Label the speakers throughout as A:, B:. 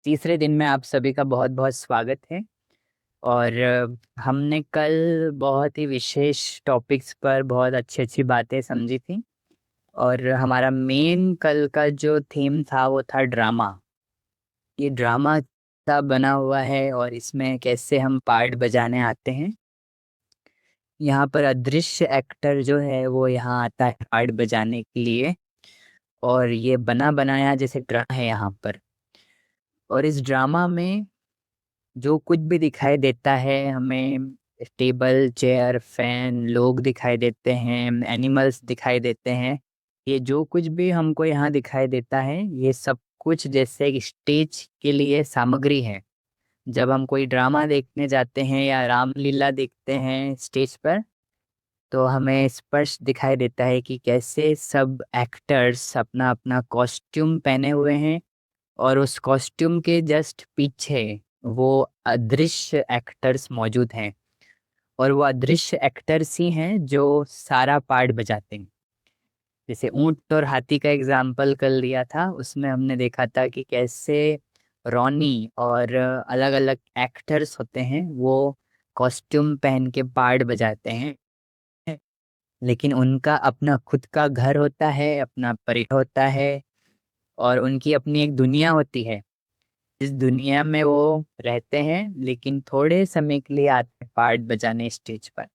A: तीसरे दिन में आप सभी का बहुत बहुत स्वागत है। और हमने कल बहुत ही विशेष टॉपिक्स पर बहुत अच्छी अच्छी बातें समझी थी। और हमारा मेन कल का जो थीम था वो था ड्रामा। ये ड्रामा सा बना हुआ है और इसमें कैसे हम पार्ट बजाने आते हैं। यहाँ पर अदृश्य एक्टर जो है वो यहाँ आता है पार्ट बजाने के लिए। और ये बना बनाया जैसे ड्रामा है यहाँ पर। और इस ड्रामा में जो कुछ भी दिखाई देता है हमें, टेबल चेयर फैन लोग दिखाई देते हैं, एनिमल्स दिखाई देते हैं। ये जो कुछ भी हमको यहाँ दिखाई देता है ये सब कुछ जैसे एक स्टेज के लिए सामग्री है। जब हम कोई ड्रामा देखने जाते हैं या रामलीला देखते हैं स्टेज पर, तो हमें स्पष्ट दिखाई देता है कि कैसे सब एक्टर्स अपना अपना कॉस्ट्यूम पहने हुए हैं। और उस कॉस्ट्यूम के जस्ट पीछे वो अदृश्य एक्टर्स मौजूद हैं। और वो अदृश्य एक्टर्स ही हैं जो सारा पार्ट बजाते हैं। जैसे ऊंट और हाथी का एग्जाम्पल कल लिया था, उसमें हमने देखा था कि कैसे रॉनी और अलग अलग एक्टर्स होते हैं वो कॉस्ट्यूम पहन के पार्ट बजाते हैं। लेकिन उनका अपना खुद का घर होता है, अपना परिवार होता है, और उनकी अपनी एक दुनिया होती है। इस दुनिया में वो रहते हैं लेकिन थोड़े समय के लिए आते हैं पार्ट बजाने स्टेज पर।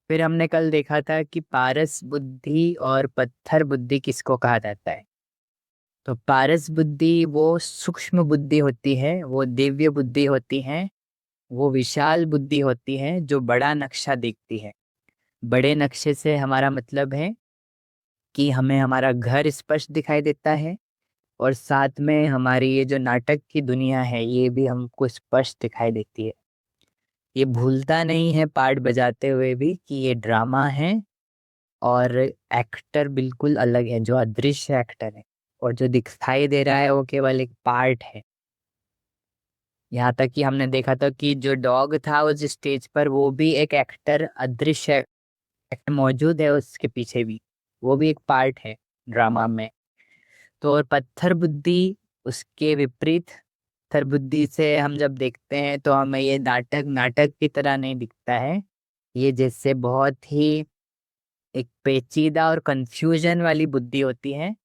A: फिर हमने कल देखा था कि पारस बुद्धि और पत्थर बुद्धि किसको कहा जाता है। तो पारस बुद्धि वो सूक्ष्म बुद्धि होती है, वो दिव्य बुद्धि होती है, वो विशाल बुद्धि होती है जो बड़ा नक्शा देखती है। बड़े नक्शे से हमारा मतलब है कि हमें हमारा घर स्पष्ट दिखाई देता है, और साथ में हमारी ये जो नाटक की दुनिया है ये भी हमको स्पष्ट दिखाई देती है। ये भूलता नहीं है पार्ट बजाते हुए भी कि ये ड्रामा है, और एक्टर बिल्कुल अलग है जो अदृश्य एक्टर है, और जो दिखाई दे रहा है वो केवल एक पार्ट है। यहाँ तक कि हमने देखा था कि जो डॉग था उस स्टेज पर वो भी एक एक्टर, अदृश्य एक्टर मौजूद है उसके पीछे भी, वो भी एक पार्ट है ड्रामा में। तो और पत्थर बुद्धि उसके विपरीत। पत्थर बुद्धि से हम जब देखते हैं तो हमें ये नाटक नाटक की तरह नहीं दिखता है। ये जैसे बहुत ही एक पेचीदा और कंफ्यूजन वाली बुद्धि होती है,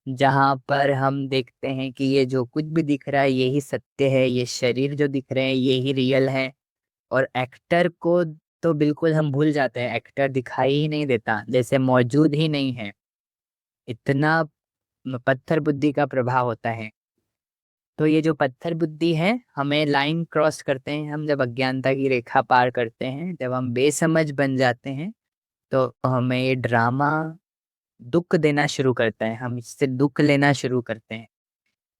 A: जहाँ पर हम देखते हैं कि ये जो कुछ भी दिख रहा है यही सत्य है, ये शरीर जो दिख रहे हैं यही रियल है। और एक्टर को तो बिल्कुल हम भूल जाते हैं, एक्टर दिखाई ही नहीं देता, जैसे मौजूद ही नहीं है। इतना पत्थर बुद्धि का प्रभाव होता है। तो ये जो पत्थर बुद्धि है, हमें लाइन क्रॉस करते हैं हम, जब अज्ञानता की रेखा पार करते हैं, जब हम बेसमझ बन जाते हैं, तो हमें ये ड्रामा दुख देना शुरू करता है, हम इससे दुख लेना शुरू करते हैं।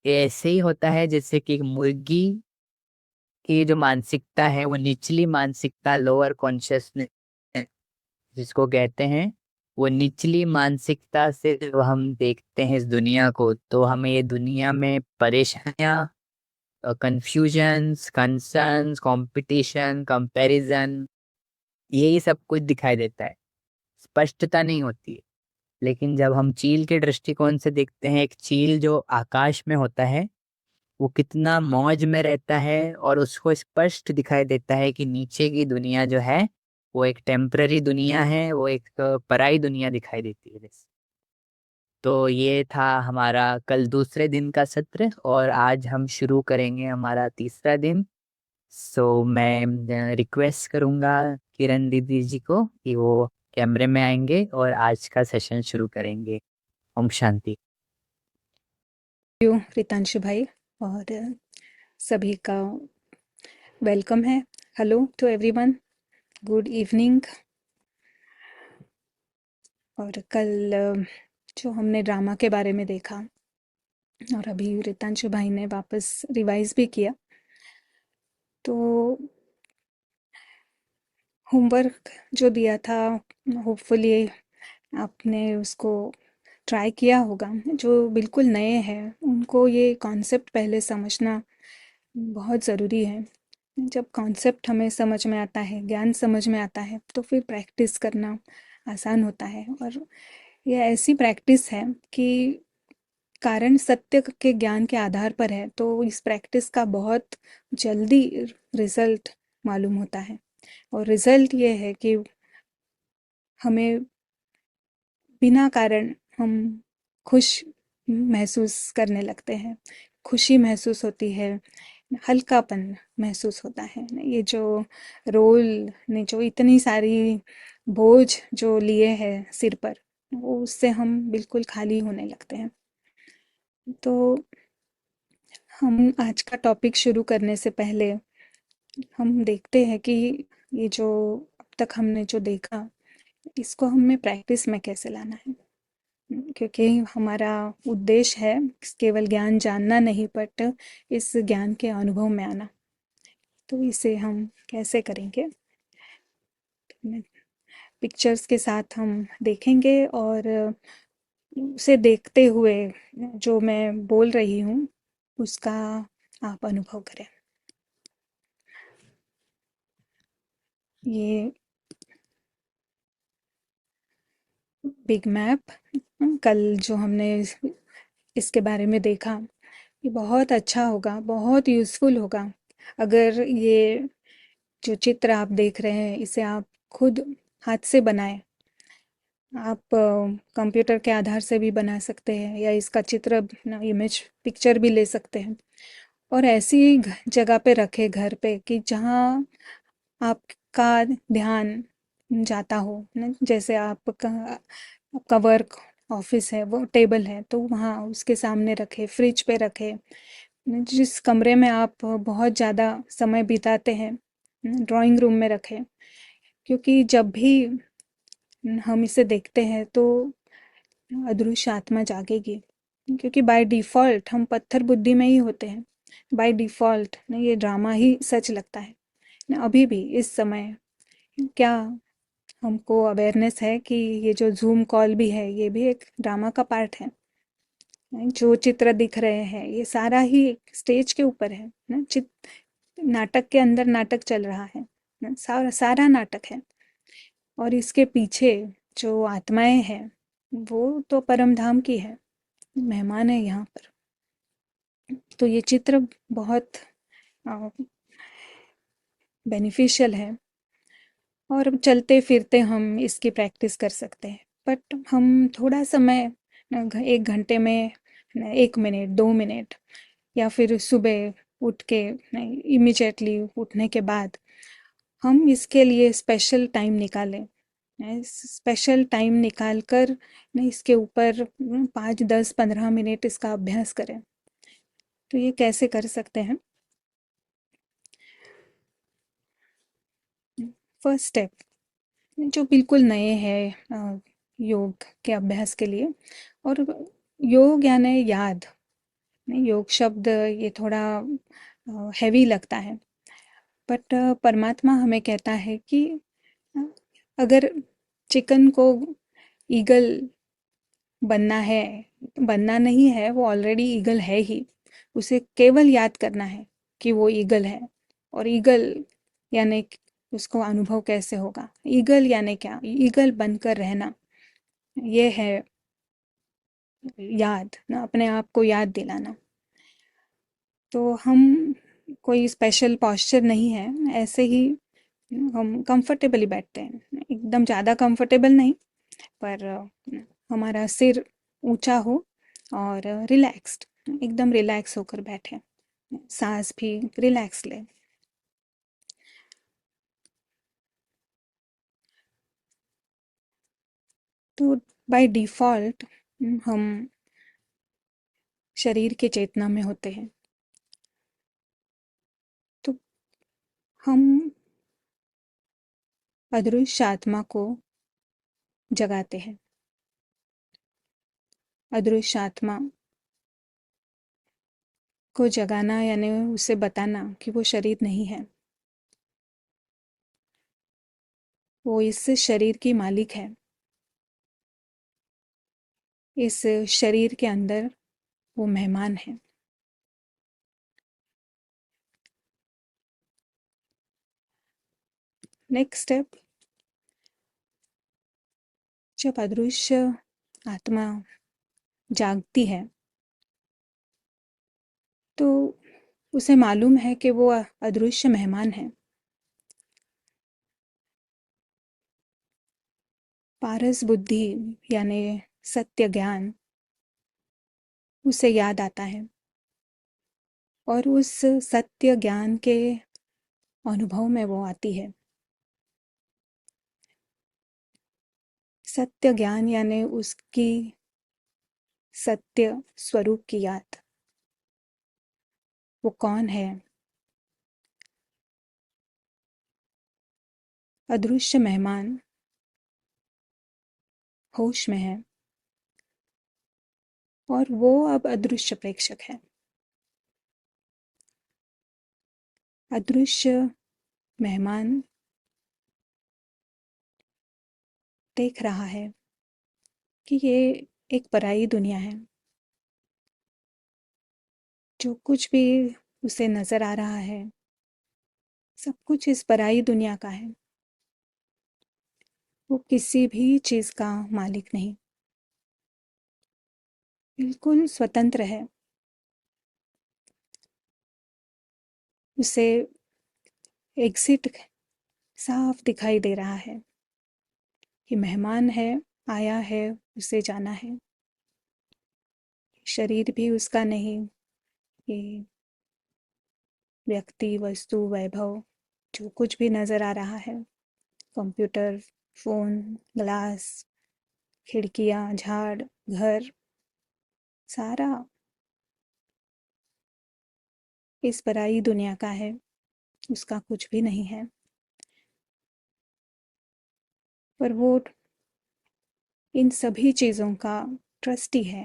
A: ये ऐसे ही होता है जैसे कि एक मुर्गी की जो मानसिकता है वो निचली मानसिकता, लोअर कॉन्शियसनेस जिसको कहते हैं, वो निचली मानसिकता से जब हम देखते हैं इस दुनिया को, तो हमें ये दुनिया में परेशानियां, कंफ्यूजन्स, कंसर्न्स, कंपटीशन, कंपैरिजन, यही सब कुछ दिखाई देता है। स्पष्टता नहीं होती है। लेकिन जब हम चील के दृष्टिकोण से देखते हैं, एक चील जो आकाश में होता है वो कितना मौज में रहता है, और उसको स्पष्ट दिखाई देता है कि नीचे की दुनिया जो है वो एक टेम्पररी दुनिया है, वो एक पराई दुनिया दिखाई देती है बस। तो ये था हमारा कल दूसरे दिन का सत्र, और आज हम शुरू करेंगे हमारा तीसरा दिन। सो मैं रिक्वेस्ट करूंगा किरण दीदी जी को कि वो कैमरे में आएंगे और आज का सेशन शुरू करेंगे। ओम शांति।
B: यू रितांशु भाई, और सभी का वेलकम है। Hello to everyone, good evening. और कल जो हमने ड्रामा के बारे में देखा और अभी रितांशु भाई ने वापस रिवाइज भी किया, तो होमवर्क जो दिया था होपफुली आपने उसको ट्राई किया होगा। जो बिल्कुल नए हैं उनको ये कॉन्सेप्ट पहले समझना बहुत ज़रूरी है। जब कॉन्सेप्ट हमें समझ में आता है, ज्ञान समझ में आता है, तो फिर प्रैक्टिस करना आसान होता है। और ये ऐसी प्रैक्टिस है कि कारण सत्य के ज्ञान के आधार पर है, तो इस प्रैक्टिस का बहुत जल्दी रिजल्ट मालूम होता है। और रिजल्ट ये है कि हमें बिना कारण हम खुश महसूस करने लगते हैं, खुशी महसूस होती है, हल्कापन महसूस होता है। ये जो रोल ने जो इतनी सारी बोझ जो लिए हैं सिर पर, वो उससे हम बिल्कुल खाली होने लगते हैं। तो हम आज का टॉपिक शुरू करने से पहले हम देखते हैं कि ये जो अब तक हमने जो देखा, इसको हमें प्रैक्टिस में कैसे लाना है। क्योंकि हमारा उद्देश्य है केवल ज्ञान जानना नहीं, बट इस ज्ञान के अनुभव में आना। तो इसे हम कैसे करेंगे, पिक्चर्स के साथ हम देखेंगे, और उसे देखते हुए जो मैं बोल रही हूँ उसका आप अनुभव करें। ये बिग मैप, कल जो हमने इसके बारे में देखा, ये बहुत अच्छा होगा, बहुत यूज़फुल होगा। अगर ये जो चित्र आप देख रहे हैं इसे आप खुद हाथ से बनाएं। आप कंप्यूटर के आधार से भी बना सकते हैं, या इसका चित्र इमेज पिक्चर भी ले सकते हैं, और ऐसी जगह पे रखें घर पे कि जहाँ आपका ध्यान जाता हो ना। जैसे आपका वर्क ऑफिस है, वो टेबल है, तो वहाँ उसके सामने रखें, फ्रिज पे रखें। जिस कमरे में आप बहुत ज़्यादा समय बिताते हैं, ड्राइंग रूम में रखें। क्योंकि जब भी हम इसे देखते हैं तो अदृश्य आत्मा जागेगी। क्योंकि बाय डिफ़ॉल्ट हम पत्थर बुद्धि में ही होते हैं। बाय डिफ़ॉल्ट ना ये ड्रामा ही सच लगता है। ना अभी भी इस समय क्या हमको अवेयरनेस है कि ये जो ज़ूम कॉल भी है, ये भी एक ड्रामा का पार्ट है। जो चित्र दिख रहे हैं ये सारा ही स्टेज के ऊपर है ना। नाटक के अंदर नाटक चल रहा है ना, सारा सारा नाटक है। और इसके पीछे जो आत्माएं हैं वो तो परम धाम की है, मेहमान है यहाँ पर। तो ये चित्र बहुत बेनिफिशियल है, और चलते फिरते हम इसकी प्रैक्टिस कर सकते हैं। बट हम थोड़ा समय, 1 घंटे में 1 मिनट 2 मिनट, या फिर सुबह उठ के इमिजिएटली उठने के बाद हम इसके लिए स्पेशल टाइम निकालें। स्पेशल टाइम निकाल कर इसके ऊपर 5 10 15 मिनट इसका अभ्यास करें। तो ये कैसे कर सकते हैं? फर्स्ट स्टेप, जो बिल्कुल नए हैं योग के अभ्यास के लिए, और योग यानी याद नहीं, योग शब्द ये थोड़ा हैवी लगता है, बट परमात्मा हमें कहता है कि अ, अगर चिकन को ईगल बनना है, बनना नहीं है, वो ऑलरेडी ईगल है ही। उसे केवल याद करना है कि वो ईगल है। और ईगल यानी उसको अनुभव कैसे होगा? ईगल यानी क्या? ईगल बनकर रहना, ये है याद ना, अपने आप को याद दिलाना। तो हम कोई स्पेशल पॉस्चर नहीं है, ऐसे ही हम कंफर्टेबली बैठते हैं, एकदम ज़्यादा कंफर्टेबल नहीं, पर हमारा सिर ऊंचा हो और रिलैक्स्ड, एकदम रिलैक्स होकर बैठे, सांस भी रिलैक्स ले। तो बाय डिफ़ॉल्ट हम शरीर के चेतना में होते हैं। तो हम अदृश्य आत्मा को जगाते हैं। अदृश्य आत्मा को जगाना यानी उसे बताना कि वो शरीर नहीं है, वो इस शरीर की मालिक है। इस शरीर के अंदर वो मेहमान है। नेक्स्ट स्टेप, जब अदृश्य आत्मा जागती है तो उसे मालूम है कि वो अदृश्य मेहमान है। पारस बुद्धि यानी सत्य ज्ञान उसे याद आता है और उस सत्य ज्ञान के अनुभव में वो आती है। सत्य ज्ञान यानी उसकी सत्य स्वरूप की याद। वो कौन है? अदृश्य मेहमान होश में है और वो अब अदृश्य प्रेक्षक है। अदृश्य मेहमान देख रहा है कि ये एक पराई दुनिया है। जो कुछ भी उसे नज़र आ रहा है सब कुछ इस पराई दुनिया का है। वो किसी भी चीज़ का मालिक नहीं, बिल्कुल स्वतंत्र है। उसे एग्जिट साफ दिखाई दे रहा है कि मेहमान है, आया है, उसे जाना है। शरीर भी उसका नहीं, ये व्यक्ति, वस्तु, वैभव जो कुछ भी नज़र आ रहा है, कंप्यूटर, फ़ोन, ग्लास, खिड़कियाँ, झाड़, घर, सारा इस पराई दुनिया का है, उसका कुछ भी नहीं है। पर वो इन सभी चीज़ों का ट्रस्टी है,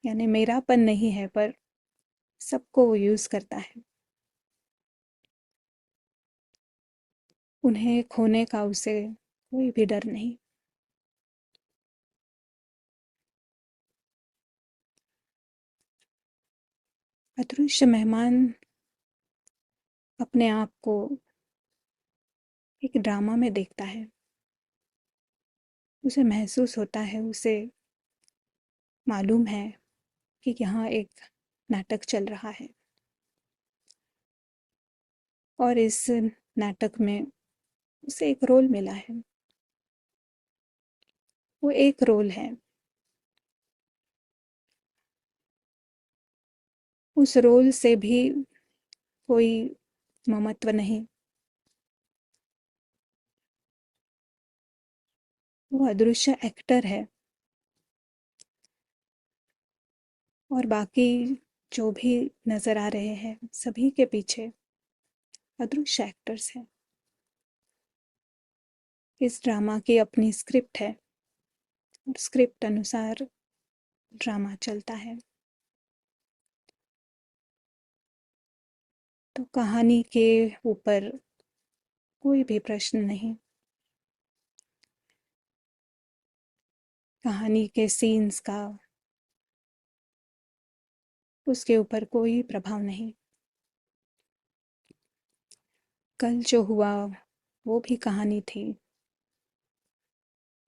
B: यानी मेरापन नहीं है, पर सबको वो यूज़ करता है। उन्हें खोने का उसे कोई भी डर नहीं। अदृश्य मेहमान अपने आप को एक ड्रामा में देखता है। उसे महसूस होता है, उसे मालूम है कि यहाँ एक नाटक चल रहा है और इस नाटक में उसे एक रोल मिला है। वो एक रोल है। उस रोल से भी कोई ममत्व नहीं। वो अदृश्य एक्टर है और बाकी जो भी नज़र आ रहे हैं सभी के पीछे अदृश्य एक्टर्स हैं। इस ड्रामा की अपनी स्क्रिप्ट है और स्क्रिप्ट अनुसार ड्रामा चलता है। तो कहानी के ऊपर कोई भी प्रश्न नहीं, कहानी के सीन्स का उसके ऊपर कोई प्रभाव नहीं। कल जो हुआ वो भी कहानी थी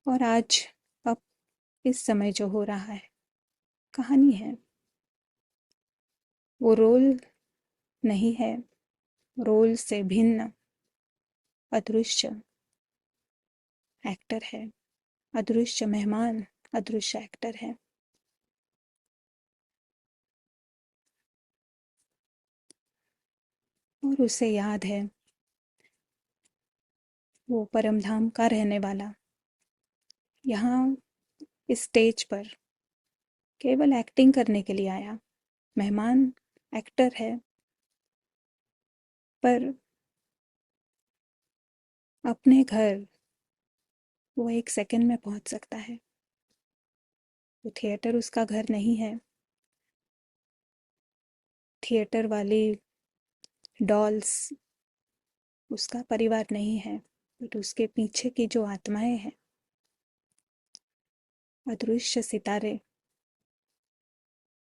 B: और आज अब इस समय जो हो रहा है कहानी है। वो रोल नहीं है, रोल से भिन्न अदृश्य एक्टर है। अदृश्य मेहमान अदृश्य एक्टर है। और उसे याद है वो परम धाम का रहने वाला यहाँ इस स्टेज पर केवल एक्टिंग करने के लिए आया। मेहमान एक्टर है पर अपने घर वो एक सेकंड में पहुंच सकता है। वो थिएटर उसका घर नहीं है। थिएटर वाली डॉल्स उसका परिवार नहीं है, बट उसके पीछे की जो आत्माएं हैं, अदृश्य सितारे,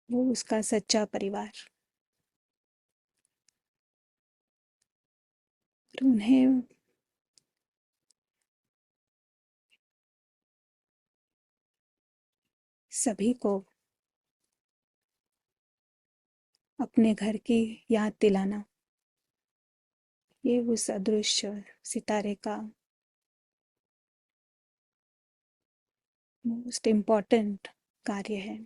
B: वो उसका सच्चा परिवार। और उन्हें सभी को अपने घर की याद दिलाना, ये उस अदृश्य सितारे का मोस्ट इम्पॉर्टेंट कार्य है।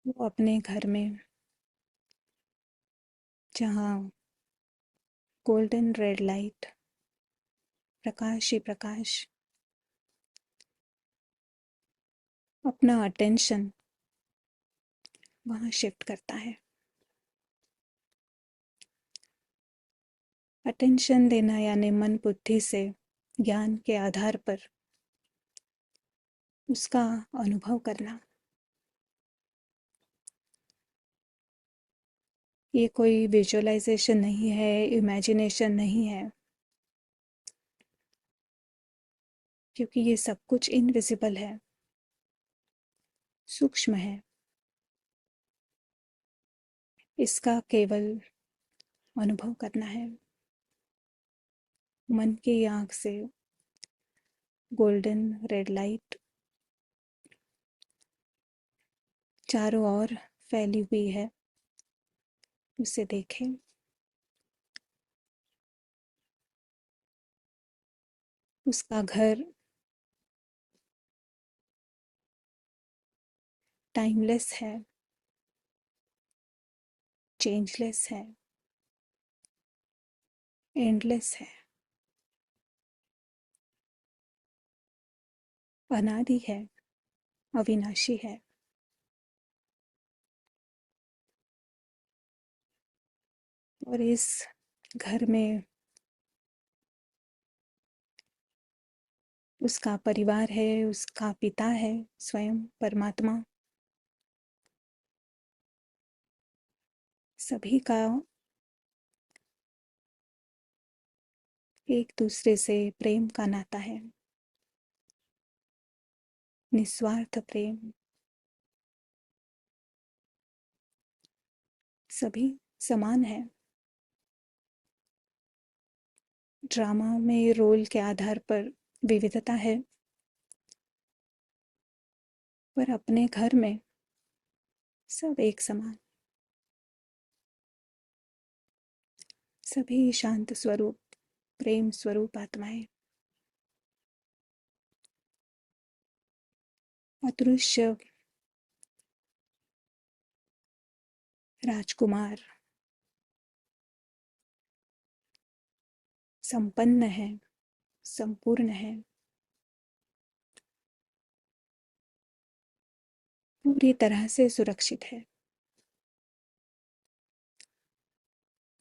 B: वो अपने घर में जहाँ गोल्डन रेड लाइट, प्रकाश ही प्रकाश, अपना अटेंशन वहाँ शिफ्ट करता है। अटेंशन देना यानी मन बुद्धि से ज्ञान के आधार पर उसका अनुभव करना। ये कोई विजुअलाइजेशन नहीं है, इमेजिनेशन नहीं है, क्योंकि ये सब कुछ इनविजिबल है, सूक्ष्म है। इसका केवल अनुभव करना है। मन की आँख से गोल्डन रेड लाइट चारों ओर फैली हुई है, उसे देखें। उसका घर टाइमलेस है, चेंजलेस है, एंडलेस है, अनादि है, अविनाशी है। और इस घर में उसका परिवार है, उसका पिता है, स्वयं परमात्मा, सभी का एक दूसरे से प्रेम का नाता है, निस्वार्थ प्रेम। सभी समान है। ड्रामा में रोल के आधार पर विविधता है, पर अपने घर में सब एक समान, सभी शांत स्वरूप, प्रेम स्वरूप आत्माएं। अदृश्य राजकुमार संपन्न है, संपूर्ण है, पूरी तरह से सुरक्षित है।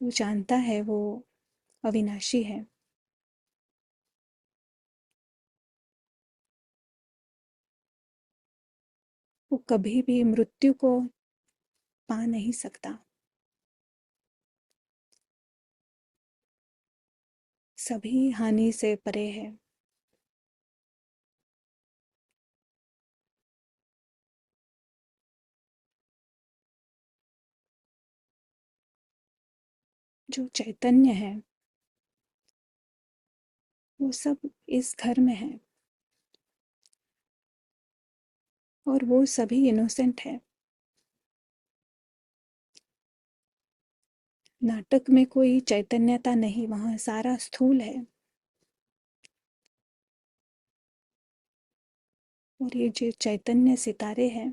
B: वो जानता है वो अविनाशी है। वो कभी भी मृत्यु को पा नहीं सकता। सभी हानि से परे है। जो चैतन्य है वो सब इस घर में है, और वो सभी इनोसेंट है। नाटक में कोई चैतन्यता नहीं, वहां सारा स्थूल है। और ये जो चैतन्य सितारे हैं,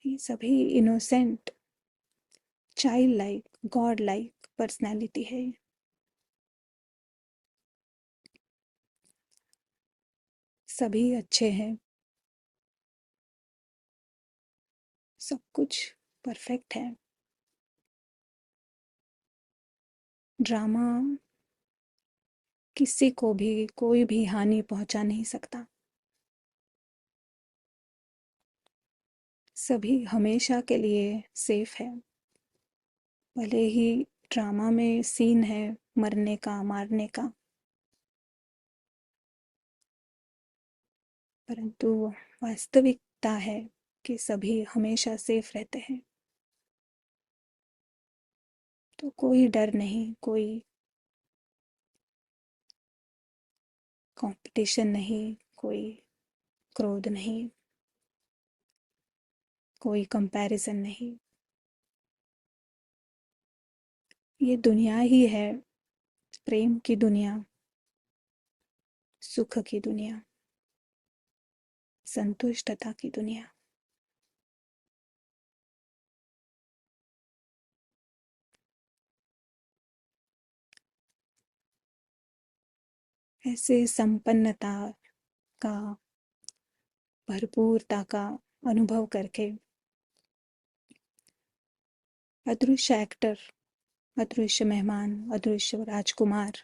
B: ये सभी innocent, child like, God like personality है। सभी अच्छे हैं, सब कुछ परफेक्ट है। ड्रामा किसी को भी कोई भी हानि पहुंचा नहीं सकता। सभी हमेशा के लिए सेफ है। भले ही ड्रामा में सीन है मरने का, मारने का, परंतु वास्तविकता है कि सभी हमेशा सेफ रहते हैं। तो कोई डर नहीं, कोई कंपटीशन नहीं, कोई क्रोध नहीं, कोई कंपैरिजन नहीं। ये दुनिया ही है, प्रेम की दुनिया, सुख की दुनिया, संतुष्टता की दुनिया। ऐसे संपन्नता का, भरपूरता का अनुभव करके अदृश्य एक्टर, अदृश्य मेहमान, अदृश्य राजकुमार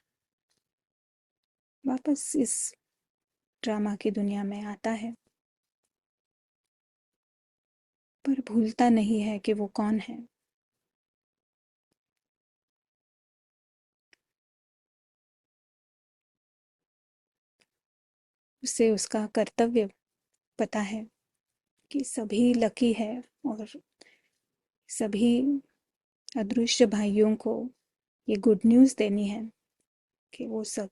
B: वापस इस ड्रामा की दुनिया में आता है, पर भूलता नहीं है कि वो कौन है। उसे उसका कर्तव्य पता है कि सभी लकी है और सभी अदृश्य भाइयों को ये गुड न्यूज़ देनी है कि वो सब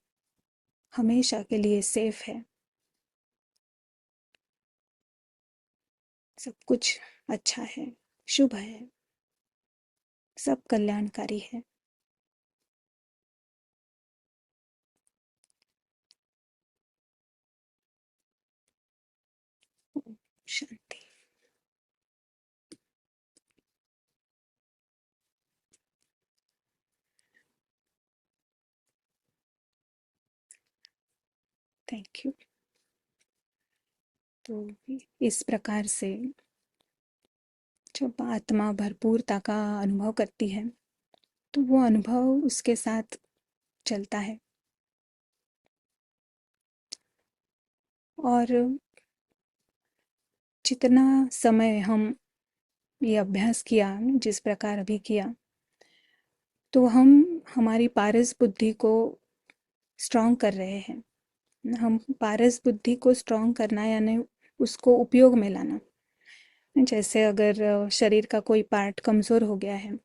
B: हमेशा के लिए सेफ है, सब कुछ अच्छा है, शुभ है, सब कल्याणकारी है। शांति। Thank you. तो इस प्रकार से जब आत्मा भरपूरता का अनुभव करती है तो वो अनुभव उसके साथ चलता है। और जितना समय हम ये अभ्यास किया, जिस प्रकार अभी किया, तो हम हमारी पारस बुद्धि को स्ट्रॉन्ग कर रहे हैं। हम पारस बुद्धि को स्ट्रॉन्ग करना यानी उसको उपयोग में लाना। जैसे अगर शरीर का कोई पार्ट कमज़ोर हो गया है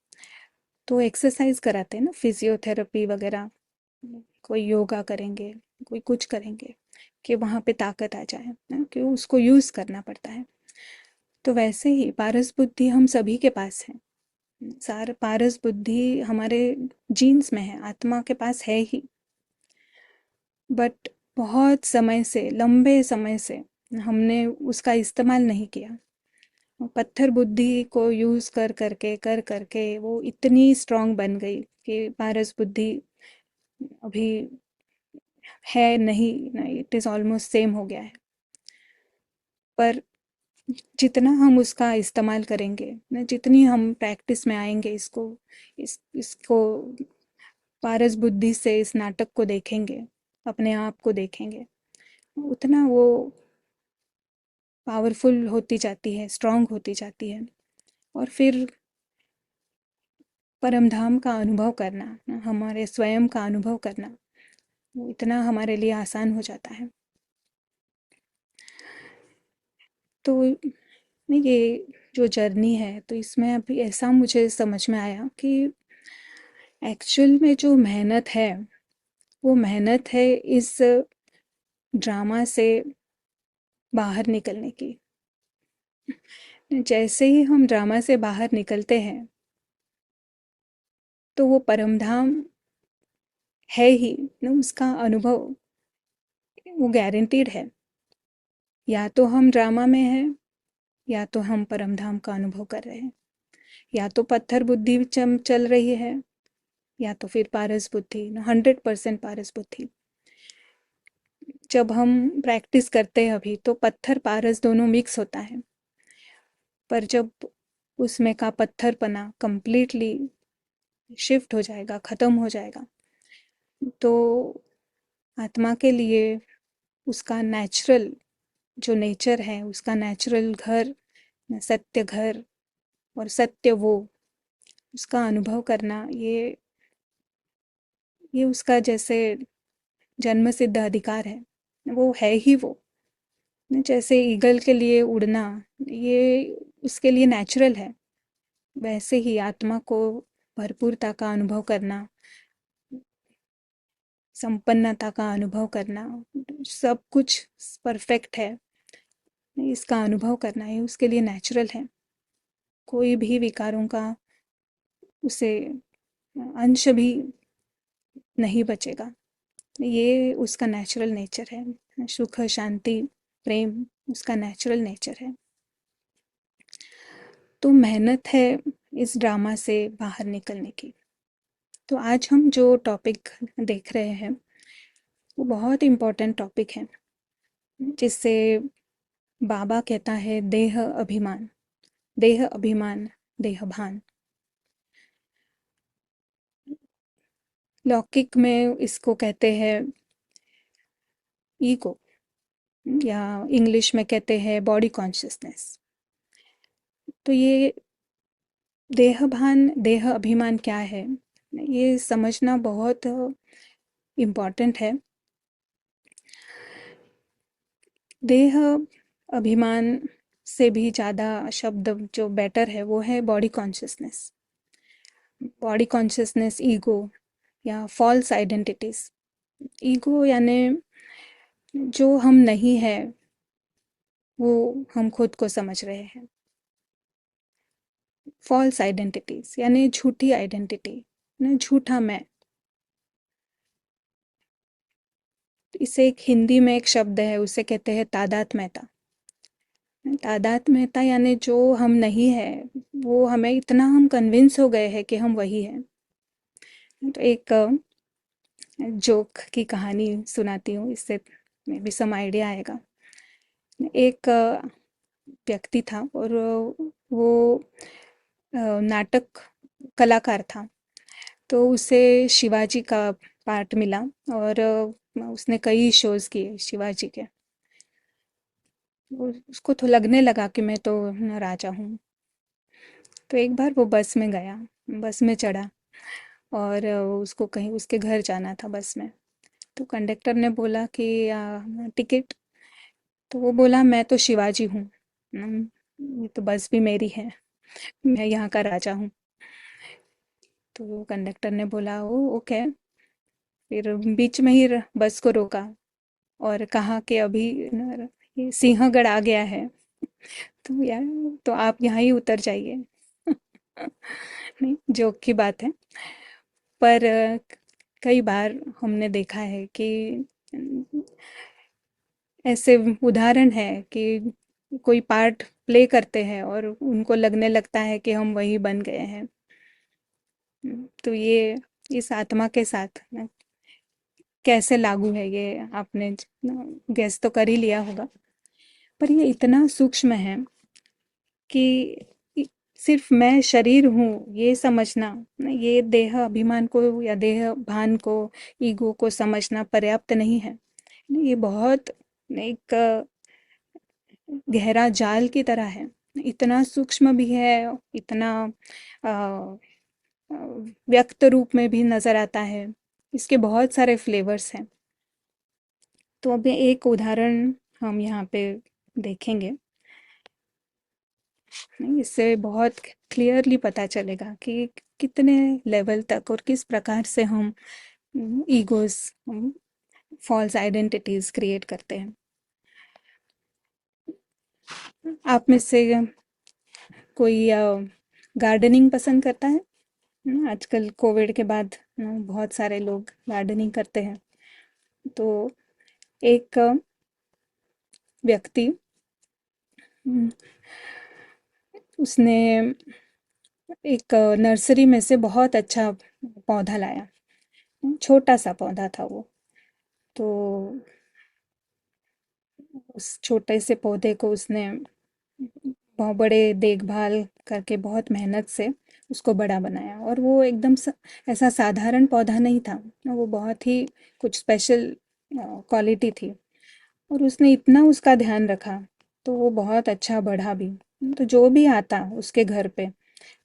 B: तो एक्सरसाइज कराते हैं ना, फिजियोथेरेपी वगैरह, कोई योगा करेंगे, कोई कुछ करेंगे कि वहाँ पे ताकत आ जाए ना, कि उसको यूज़ करना पड़ता है। तो वैसे ही पारस बुद्धि हम सभी के पास है। सार पारस बुद्धि हमारे जीन्स में है, आत्मा के पास है ही, बट बहुत समय से, लंबे समय से हमने उसका इस्तेमाल नहीं किया। पत्थर बुद्धि को यूज़ कर करके वो इतनी स्ट्रांग बन गई कि पारस बुद्धि अभी है नहीं, इट इज़ ऑलमोस्ट सेम हो गया है। पर जितना हम उसका इस्तेमाल करेंगे ना, जितनी हम प्रैक्टिस में आएंगे, इसको पारस बुद्धि से इस नाटक को देखेंगे, अपने आप को देखेंगे, उतना वो पावरफुल होती जाती है, स्ट्रांग होती जाती है। और फिर परमधाम का अनुभव करना, हमारे स्वयं का अनुभव करना, वो इतना हमारे लिए आसान हो जाता है। तो ये जो जर्नी है, तो इसमें अभी ऐसा मुझे समझ में आया कि एक्चुअल में जो मेहनत है, वो मेहनत है इस ड्रामा से बाहर निकलने की। जैसे ही हम ड्रामा से बाहर निकलते हैं तो वो परमधाम है ही ना, उसका अनुभव वो गारंटीड है। या तो हम ड्रामा में हैं, या तो हम परमधाम का अनुभव कर रहे हैं। या तो पत्थर बुद्धि चल रही है, या तो फिर पारस बुद्धि, 100% पारस बुद्धि। जब हम प्रैक्टिस करते हैं अभी, तो पत्थर पारस दोनों मिक्स होता है, पर जब उसमें का पत्थरपना कंप्लीटली शिफ्ट हो जाएगा, ख़त्म हो जाएगा, तो आत्मा के लिए उसका नेचुरल जो नेचर है, उसका नेचुरल घर, सत्य घर और सत्य वो, उसका अनुभव करना, ये उसका जैसे जन्म सिद्ध अधिकार है, वो है ही वो। जैसे ईगल के लिए उड़ना, ये उसके लिए नेचुरल है, वैसे ही आत्मा को भरपूरता का अनुभव करना, संपन्नता का अनुभव करना, सब कुछ परफेक्ट है, इसका अनुभव करना है, उसके लिए नेचुरल है। कोई भी विकारों का उसे अंश भी नहीं बचेगा। ये उसका नेचुरल नेचर है। सुख, शांति, प्रेम उसका नेचुरल नेचर है। तो मेहनत है इस ड्रामा से बाहर निकलने की। तो आज हम जो टॉपिक देख रहे हैं वो बहुत इम्पोर्टेंट टॉपिक है, जिससे बाबा कहता है देह अभिमान, देह अभिमान, देह भान। लौकिक में इसको कहते हैं ईगो, या इंग्लिश में कहते हैं बॉडी कॉन्शियसनेस। तो ये देह भान, देह अभिमान क्या है, ये समझना बहुत इम्पॉर्टेंट है। देह अभिमान से भी ज़्यादा शब्द जो बेटर है वो है body consciousness. Body consciousness, ego या फॉल्स आइडेंटिटीज। ईगो यानी जो हम नहीं है वो हम खुद को समझ रहे हैं। फॉल्स आइडेंटिटीज यानी झूठी आइडेंटिटी, यानी झूठा मैं। इसे एक हिंदी में एक शब्द है, उसे कहते हैं तादात्म्यता। तादात्म्यता यानी जो हम नहीं है वो हमें इतना हम कन्विंस हो गए हैं कि हम वही हैं। तो एक जोक की कहानी सुनाती हूँ, इससे में भी सम आइडिया आएगा। एक व्यक्ति था और वो नाटक कलाकार था। तो उसे शिवाजी का पार्ट मिला और उसने कई शोज किए शिवाजी के। उसको तो लगने लगा कि मैं तो राजा हूँ। तो एक बार वो बस में गया, बस में चढ़ा और उसको कहीं उसके घर जाना था बस में। तो कंडक्टर ने बोला कि टिकट। तो वो बोला मैं तो शिवाजी हूँ, ये तो बस भी मेरी है, मैं यहाँ का राजा हूँ। तो कंडक्टर ने बोला ओ ओके। फिर बीच में ही बस को रोका और कहा कि अभी ये सिंहगढ़ आ गया है, तो यार तो आप यहाँ ही उतर जाइए। नहीं, जोक की बात है। पर कई बार हमने देखा है कि ऐसे उदाहरण है कि कोई पार्ट प्ले करते हैं और उनको लगने लगता है कि हम वही बन गए हैं। तो ये इस आत्मा के साथ कैसे लागू है ये आपने गैस तो कर ही लिया होगा। पर ये इतना सूक्ष्म है कि सिर्फ मैं शरीर हूँ ये समझना, ये देह अभिमान को या देह भान को, ईगो को समझना पर्याप्त नहीं है। ये बहुत एक गहरा जाल की तरह है, इतना सूक्ष्म भी है, इतना अ, अ, व्यक्त रूप में भी नजर आता है। इसके बहुत सारे फ्लेवर्स हैं। तो अभी एक उदाहरण हम यहाँ पे देखेंगे। नहीं, इससे बहुत क्लियरली पता चलेगा कि कितने लेवल तक और किस प्रकार से हम ईगोस, फॉल्स आइडेंटिटीज क्रिएट करते हैं। आप में से कोई गार्डनिंग पसंद करता है? आजकल कोविड के बाद बहुत सारे लोग गार्डनिंग करते हैं। तो एक व्यक्ति, हम्म, उसने एक नर्सरी में से बहुत अच्छा पौधा लाया। छोटा सा पौधा था वो। तो उस छोटे से पौधे को उसने बहुत बड़े देखभाल करके बहुत मेहनत से उसको बड़ा बनाया, और वो एकदम ऐसा साधारण पौधा नहीं था, वो बहुत ही कुछ स्पेशल क्वालिटी थी। और उसने इतना उसका ध्यान रखा तो वो बहुत अच्छा बढ़ा भी। तो जो भी आता उसके घर पे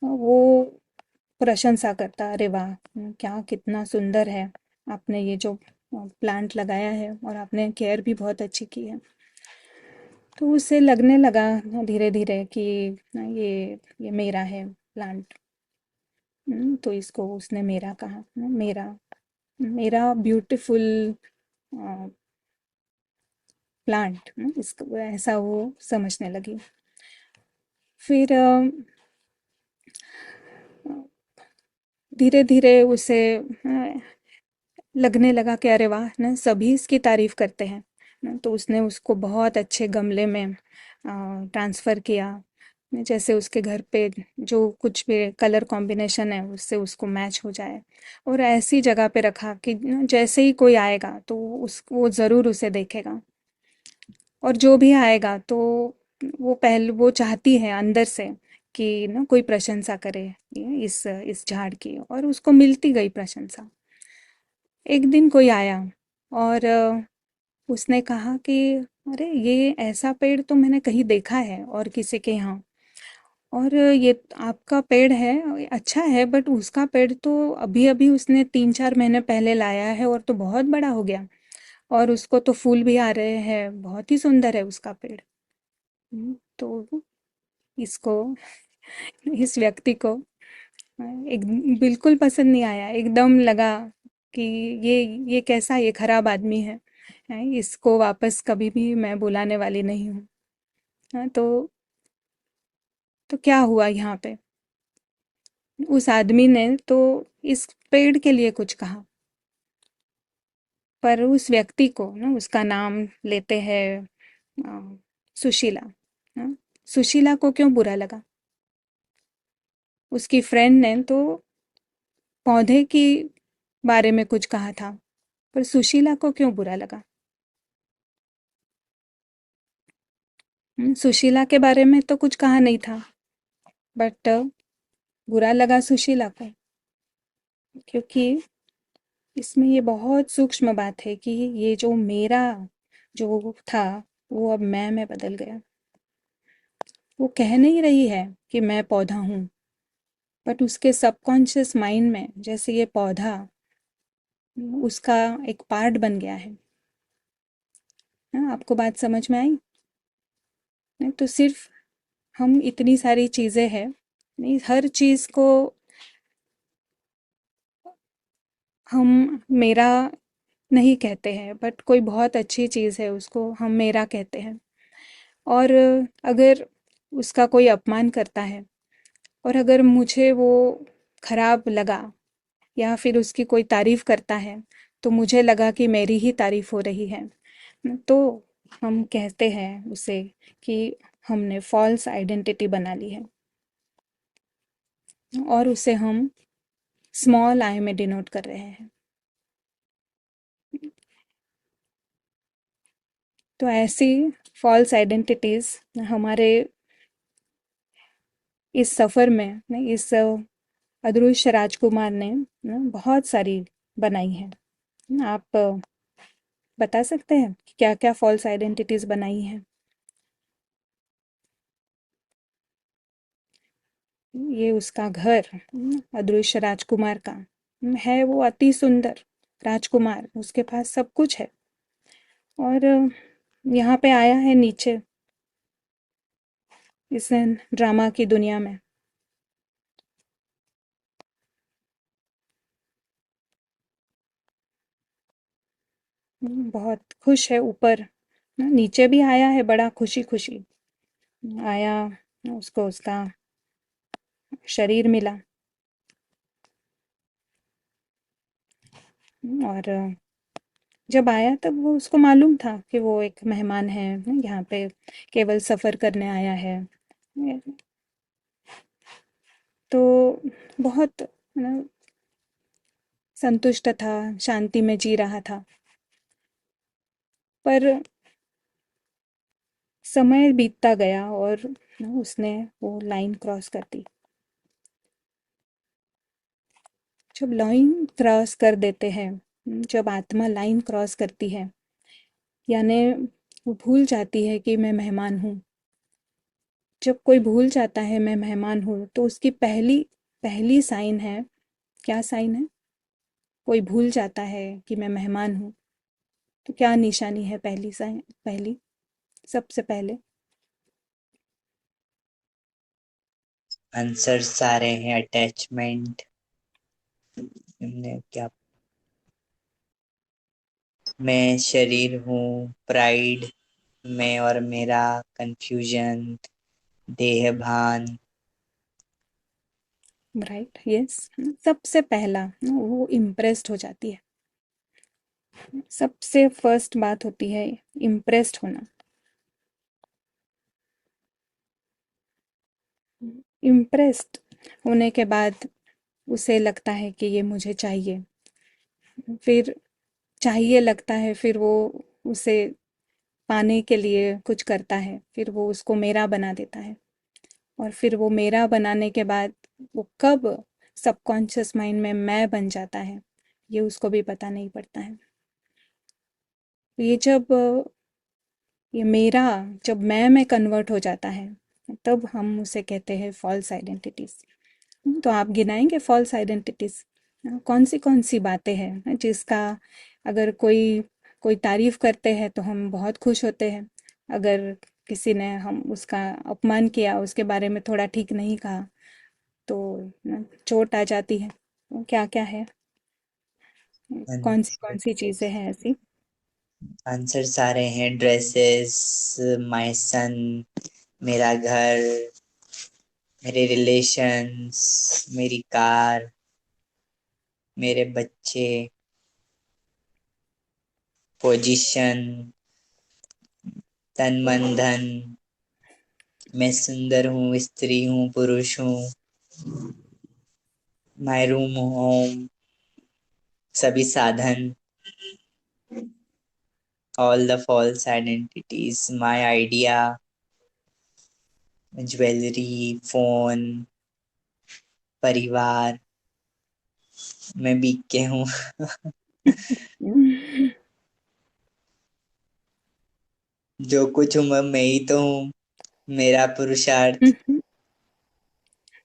B: वो प्रशंसा करता, अरे वाह क्या कितना सुंदर है, आपने ये जो प्लांट लगाया है और आपने केयर भी बहुत अच्छी की है। तो उसे लगने लगा धीरे धीरे कि ये मेरा है प्लांट। तो इसको उसने मेरा कहा, मेरा। मेरा ब्यूटीफुल प्लांट, इसको ऐसा वो समझने लगी। फिर धीरे धीरे उसे लगने लगा कि अरे वाह ना, सभी इसकी तारीफ करते हैं ना। तो उसने उसको बहुत अच्छे गमले में ट्रांसफ़र किया, जैसे उसके घर पे जो कुछ भी कलर कॉम्बिनेशन है उससे उसको मैच हो जाए। और ऐसी जगह पे रखा कि जैसे ही कोई आएगा तो उस वो ज़रूर उसे देखेगा, और जो भी आएगा तो वो चाहती है अंदर से कि ना कोई प्रशंसा करे इस झाड़ की, और उसको मिलती गई प्रशंसा। एक दिन कोई आया और उसने कहा कि अरे ये ऐसा पेड़ तो मैंने कहीं देखा है और किसी के यहाँ, और ये आपका पेड़ है अच्छा है, बट उसका पेड़ तो अभी अभी उसने 3-4 महीने पहले लाया है और तो बहुत बड़ा हो गया, और उसको तो फूल भी आ रहे हैं, बहुत ही सुंदर है उसका पेड़। तो इसको इस व्यक्ति को एक बिल्कुल पसंद नहीं आया, एकदम लगा कि ये ये कैसा, ये खराब आदमी है, इसको वापस कभी भी मैं बुलाने वाली नहीं हूँ। हाँ, तो क्या हुआ यहाँ पे, उस आदमी ने तो इस पेड़ के लिए कुछ कहा, पर उस व्यक्ति को ना, उसका नाम लेते हैं सुशीला। हाँ, सुशीला को क्यों बुरा लगा? उसकी फ्रेंड ने तो पौधे की बारे में कुछ कहा था, पर सुशीला को क्यों बुरा लगा? सुशीला के बारे में तो कुछ कहा नहीं था, बट बुरा लगा सुशीला को, क्योंकि इसमें ये बहुत सूक्ष्म बात है कि ये जो मेरा जो था वो अब मैं बदल गया। वो कह नहीं रही है कि मैं पौधा हूँ, बट उसके सबकॉन्शियस माइंड में जैसे ये पौधा उसका एक पार्ट बन गया है। हाँ, आपको बात समझ में आई? नहीं तो सिर्फ हम इतनी सारी चीज़ें हैं, नहीं हर चीज़ को हम मेरा नहीं कहते हैं, बट कोई बहुत अच्छी चीज़ है उसको हम मेरा कहते हैं। और अगर उसका कोई अपमान करता है और अगर मुझे वो खराब लगा, या फिर उसकी कोई तारीफ करता है तो मुझे लगा कि मेरी ही तारीफ हो रही है, तो हम कहते हैं उसे कि हमने फॉल्स आइडेंटिटी बना ली है, और उसे हम स्मॉल आई में डिनोट कर रहे हैं। तो ऐसी फॉल्स आइडेंटिटीज हमारे इस सफ़र में इस अदृश्य राजकुमार ने बहुत सारी बनाई हैं। आप बता सकते हैं कि क्या-क्या फॉल्स आइडेंटिटीज बनाई हैं? ये उसका घर, अदृश्य राजकुमार का है, वो अति सुंदर राजकुमार, उसके पास सब कुछ है, और यहाँ पे आया है नीचे इस ड्रामा की दुनिया में। बहुत खुश है ऊपर, नीचे भी आया है बड़ा खुशी खुशी आया, उसको उसका शरीर मिला, और जब आया तब वो उसको मालूम था कि वो एक मेहमान है, यहाँ पे केवल सफ़र करने आया है। तो बहुत संतुष्ट था, शांति में जी रहा था। पर समय बीतता गया और उसने वो लाइन क्रॉस कर दी। जब लाइन क्रॉस कर देते हैं, जब आत्मा लाइन क्रॉस करती है, यानी वो भूल जाती है कि मैं मेहमान हूँ। जब कोई भूल जाता है मैं मेहमान हूँ, तो उसकी पहली पहली साइन है, क्या साइन है? कोई भूल जाता है कि मैं मेहमान हूँ, तो क्या निशानी है पहली साइन, पहली सबसे पहले?
A: आंसर्स आ रहे हैं, अटैचमेंट, क्या मैं शरीर हूँ, प्राइड, मैं और मेरा, कंफ्यूजन, देह भान।
B: Right, yes. सबसे पहला वो इम्प्रेस्ड हो जाती है। सबसे फर्स्ट बात होती है इम्प्रेस्ड होना। इम्प्रेस्ड होने के बाद उसे लगता है कि ये मुझे चाहिए। फिर चाहिए लगता है, फिर वो उसे पाने के लिए कुछ करता है, फिर वो उसको मेरा बना देता है। और फिर वो मेरा बनाने के बाद वो कब सबकॉन्शियस माइंड में मैं बन जाता है, ये उसको भी पता नहीं पड़ता है। ये जब ये मेरा जब मैं कन्वर्ट हो जाता है, तब हम उसे कहते हैं फॉल्स आइडेंटिटीज। तो आप गिनाएंगे फॉल्स आइडेंटिटीज कौन सी बातें हैं जिसका अगर कोई कोई तारीफ करते हैं तो हम बहुत खुश होते हैं, अगर किसी ने हम उसका अपमान किया, उसके बारे में थोड़ा ठीक नहीं कहा, तो चोट आ जाती है। तो क्या क्या है, कौन सी चीजें हैं ऐसी?
A: आंसर सारे हैं, ड्रेसेस, माय सन, मेरा घर, मेरे रिलेशंस, मेरी कार, मेरे बच्चे, पोजीशन, तन मन धन, मैं सुंदर हूँ, स्त्री हूँ, पुरुष हूँ, माय रूम, होम, सभी साधन, all the false identities, my idea, jewellery, phone, परिवार, मैं बीके हूँ। जो कुछ हूँ मैं ही तो हूँ, मेरा पुरुषार्थ।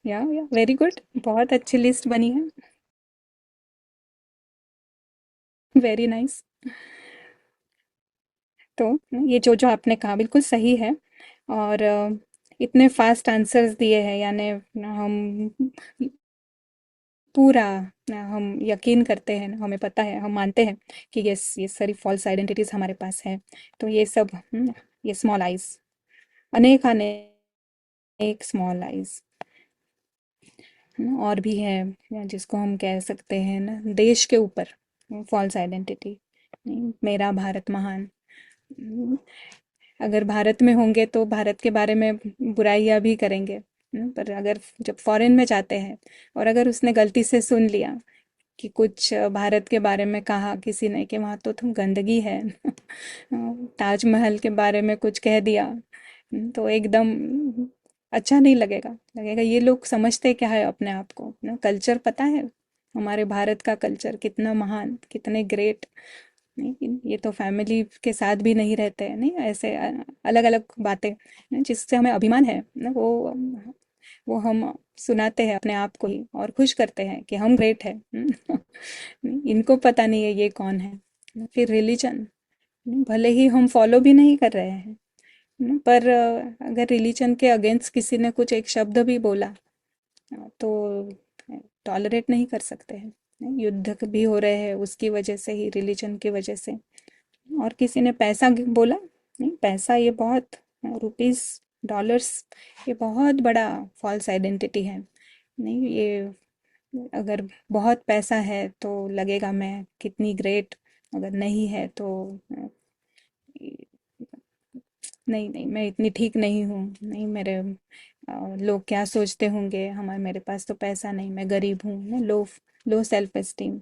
B: या वेरी गुड, बहुत अच्छी लिस्ट बनी है। Very nice. तो ये जो जो आपने कहा बिल्कुल सही है। और इतने फास्ट आंसर्स दिए हैं, यानी हम पूरा हम यकीन करते हैं, हमें पता है, हम मानते हैं कि ये सारी फॉल्स आइडेंटिटीज हमारे पास है। तो ये सब ये स्मॉल आइज, अनेक अनेक स्मॉल आइज और भी है, जिसको हम कह सकते हैं ना देश के ऊपर फॉल्स आइडेंटिटी। मेरा भारत महान। अगर भारत में होंगे तो भारत के बारे में बुराइयां भी करेंगे। पर अगर जब फॉरेन में जाते हैं और अगर उसने गलती से सुन लिया कि कुछ भारत के बारे में कहा किसी ने कि वहाँ तो तुम गंदगी है, ताजमहल के बारे में कुछ कह दिया, तो एकदम अच्छा नहीं लगेगा। लगेगा ये लोग समझते क्या है अपने आप को, ना कल्चर पता है हमारे भारत का, कल्चर कितना महान, कितने ग्रेट। नहीं, ये तो फैमिली के साथ भी नहीं रहते हैं, नहीं ऐसे अलग अलग बातें ना, जिससे हमें अभिमान है ना, वो हम सुनाते हैं अपने आप को ही और खुश करते हैं कि हम ग्रेट है। इनको पता नहीं है ये कौन है। फिर रिलीजन, भले ही हम फॉलो भी नहीं कर रहे हैं, पर अगर रिलीजन के अगेंस्ट किसी ने कुछ एक शब्द भी बोला, तो टॉलरेट नहीं कर सकते हैं। युद्ध भी हो रहे हैं उसकी वजह से ही, रिलीजन की वजह से। और किसी ने पैसा बोला, नहीं पैसा ये बहुत, रुपीस, डॉलर्स, ये बहुत बड़ा फॉल्स आइडेंटिटी है। नहीं ये अगर बहुत पैसा है तो लगेगा मैं कितनी ग्रेट, अगर नहीं है तो नहीं नहीं मैं इतनी ठीक नहीं हूँ, नहीं मेरे लोग क्या सोचते होंगे, हमारे मेरे पास तो पैसा नहीं, मैं गरीब हूँ, मैं लो लो सेल्फ एस्टीम।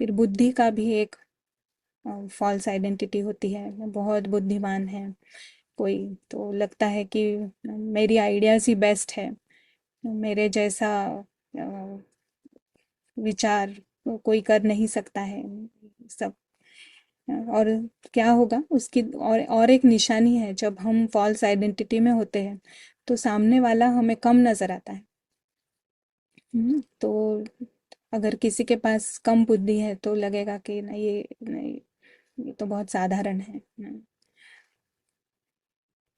B: फिर बुद्धि का भी एक फॉल्स आइडेंटिटी होती है, मैं बहुत बुद्धिमान है कोई, तो लगता है कि मेरी आइडियाज़ ही बेस्ट है, मेरे जैसा अ, विचार कोई कर नहीं सकता है सब। और क्या होगा उसकी, और एक निशानी है जब हम फॉल्स आइडेंटिटी में होते हैं, तो सामने वाला हमें कम नजर आता है। तो अगर किसी के पास कम बुद्धि है तो लगेगा कि नहीं ये नहीं, ये तो बहुत साधारण है,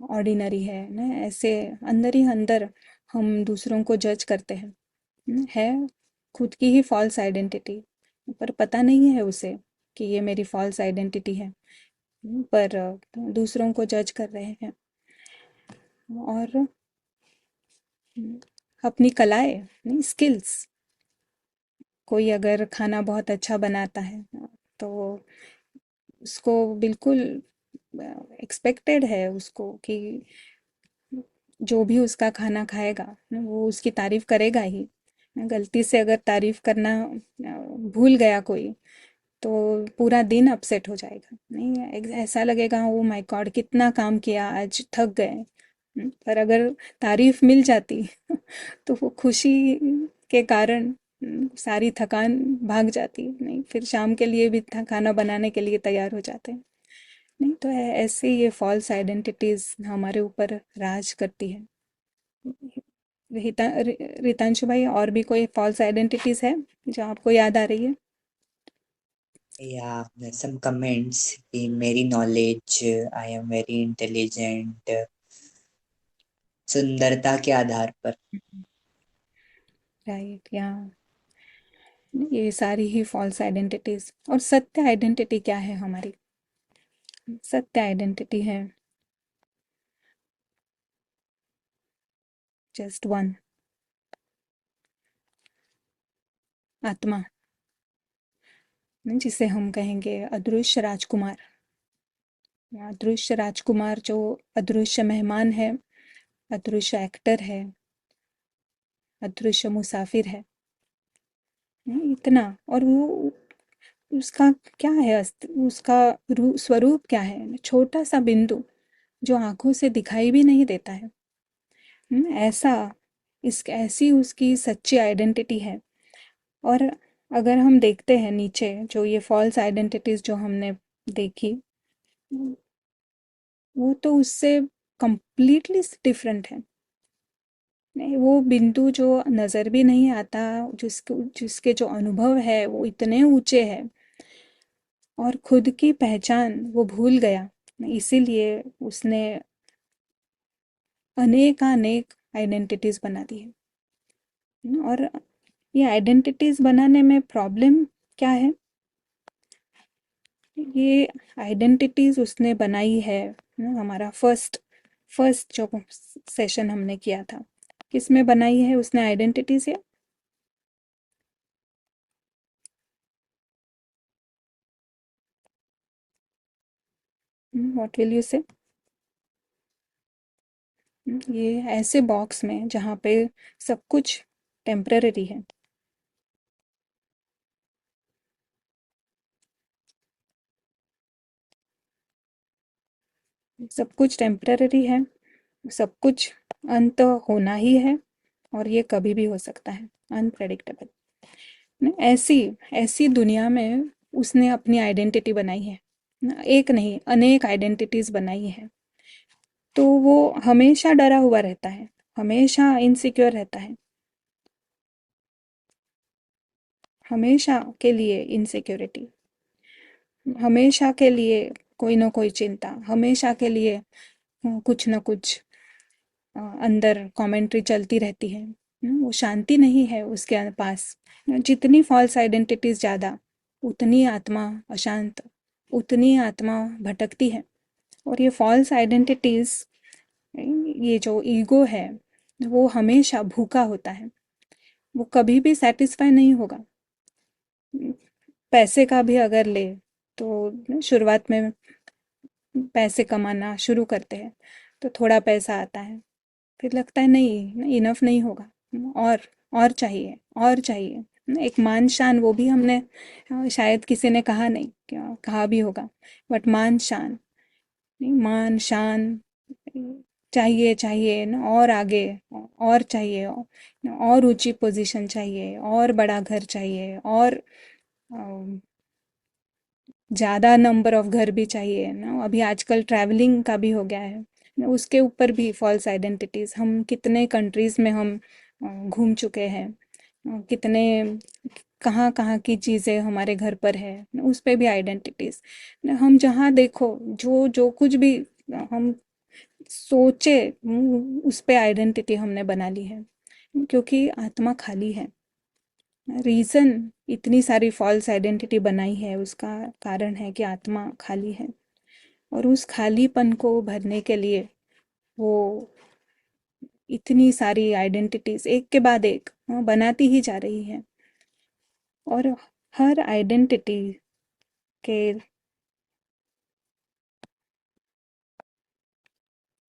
B: ऑर्डिनरी है ना, ऐसे अंदर ही अंदर हम दूसरों को जज करते हैं। है खुद की ही फॉल्स आइडेंटिटी, पर पता नहीं है उसे कि ये मेरी फॉल्स आइडेंटिटी है, पर दूसरों को जज कर रहे हैं। और अपनी कलाएं, नहीं, स्किल्स, कोई अगर खाना बहुत अच्छा बनाता है तो उसको बिल्कुल एक्सपेक्टेड है उसको कि जो भी उसका खाना खाएगा वो उसकी तारीफ करेगा ही। गलती से अगर तारीफ करना भूल गया कोई तो पूरा दिन अपसेट हो जाएगा, नहीं, ऐसा लगेगा ओ माय गॉड कितना काम किया आज, थक गए। पर अगर तारीफ मिल जाती तो वो खुशी के कारण सारी थकान भाग जाती, नहीं, फिर शाम के लिए भी खाना बनाने के लिए तैयार हो जाते हैं। नहीं तो ऐसे ये फॉल्स आइडेंटिटीज हमारे ऊपर राज करती है। रितांशु भाई, और भी कोई फॉल्स आइडेंटिटीज है जो आपको याद आ रही है?
C: या सम कमेंट्स कि मेरी knowledge, I am very intelligent, सुंदरता के आधार पर।
B: राइट, या ये सारी ही फॉल्स आइडेंटिटीज। और सत्य आइडेंटिटी क्या है हमारी? सत्य आइडेंटिटी है जस्ट वन, आत्मा, जिसे हम कहेंगे अदृश्य राजकुमार। अदृश्य राजकुमार जो अदृश्य मेहमान है, अदृश्य एक्टर है, अदृश्य मुसाफिर है। इतना, और वो उसका क्या है, उसका स्वरूप क्या है? छोटा सा बिंदु जो आंखों से दिखाई भी नहीं देता है। ऐसा, इस ऐसी उसकी सच्ची आइडेंटिटी है। और अगर हम देखते हैं नीचे जो ये फॉल्स आइडेंटिटीज जो हमने देखी, वो तो उससे कंप्लीटली डिफरेंट है। नहीं, वो बिंदु जो नज़र भी नहीं आता, जिसके जिसके जो अनुभव है वो इतने ऊंचे हैं, और खुद की पहचान वो भूल गया, इसीलिए उसने अनेकानेक आइडेंटिटीज बना दी है। और ये आइडेंटिटीज बनाने में प्रॉब्लम क्या है? ये आइडेंटिटीज उसने बनाई है ना, हमारा फर्स्ट फर्स्ट जो सेशन हमने किया था, किसमें बनाई है उसने आइडेंटिटीज? या व्हाट विल यू से? ये ऐसे बॉक्स में जहाँ पे सब कुछ टेम्पररी है। सब कुछ टेम्पररी है, सब कुछ अंत होना ही है, और ये कभी भी हो सकता है, अनप्रेडिक्टेबल। ऐसी ऐसी दुनिया में उसने अपनी आइडेंटिटी बनाई है, एक नहीं अनेक आइडेंटिटीज बनाई है। तो वो हमेशा डरा हुआ रहता है, हमेशा इनसिक्योर रहता है, हमेशा के लिए इनसिक्योरिटी, हमेशा के लिए कोई ना कोई चिंता, हमेशा के लिए कुछ ना कुछ अंदर कमेंट्री चलती रहती है। वो शांति नहीं है उसके पास। जितनी फॉल्स आइडेंटिटीज ज़्यादा, उतनी आत्मा अशांत, उतनी आत्मा भटकती है। और ये फॉल्स आइडेंटिटीज, ये जो ईगो है, वो हमेशा भूखा होता है, वो कभी भी सेटिस्फाई नहीं होगा। पैसे का भी अगर ले तो शुरुआत में पैसे कमाना शुरू करते हैं तो थोड़ा पैसा आता है, फिर लगता है नहीं, इनफ नहीं होगा, और और चाहिए, और चाहिए। एक मान शान, वो भी हमने शायद किसी ने कहा नहीं, क्या कहा भी होगा, बट मान शान, नहीं, मान शान चाहिए, चाहिए न, और आगे, और चाहिए, और ऊंची पोजीशन चाहिए, और बड़ा घर चाहिए, और ज़्यादा नंबर ऑफ घर भी चाहिए ना। अभी आजकल ट्रैवलिंग का भी हो गया है ना, उसके ऊपर भी फॉल्स आइडेंटिटीज़, हम कितने कंट्रीज़ में हम घूम चुके हैं, कितने कहाँ कहाँ की चीज़ें हमारे घर पर है ना, उस पे भी आइडेंटिटीज़। हम जहाँ देखो, जो जो कुछ भी हम सोचे, उस पे आइडेंटिटी हमने बना ली है, क्योंकि आत्मा खाली है। रीज़न इतनी सारी फॉल्स आइडेंटिटी बनाई है, उसका कारण है कि आत्मा खाली है, और उस खालीपन को भरने के लिए वो इतनी सारी आइडेंटिटीज एक के बाद एक बनाती ही जा रही है। और हर आइडेंटिटी के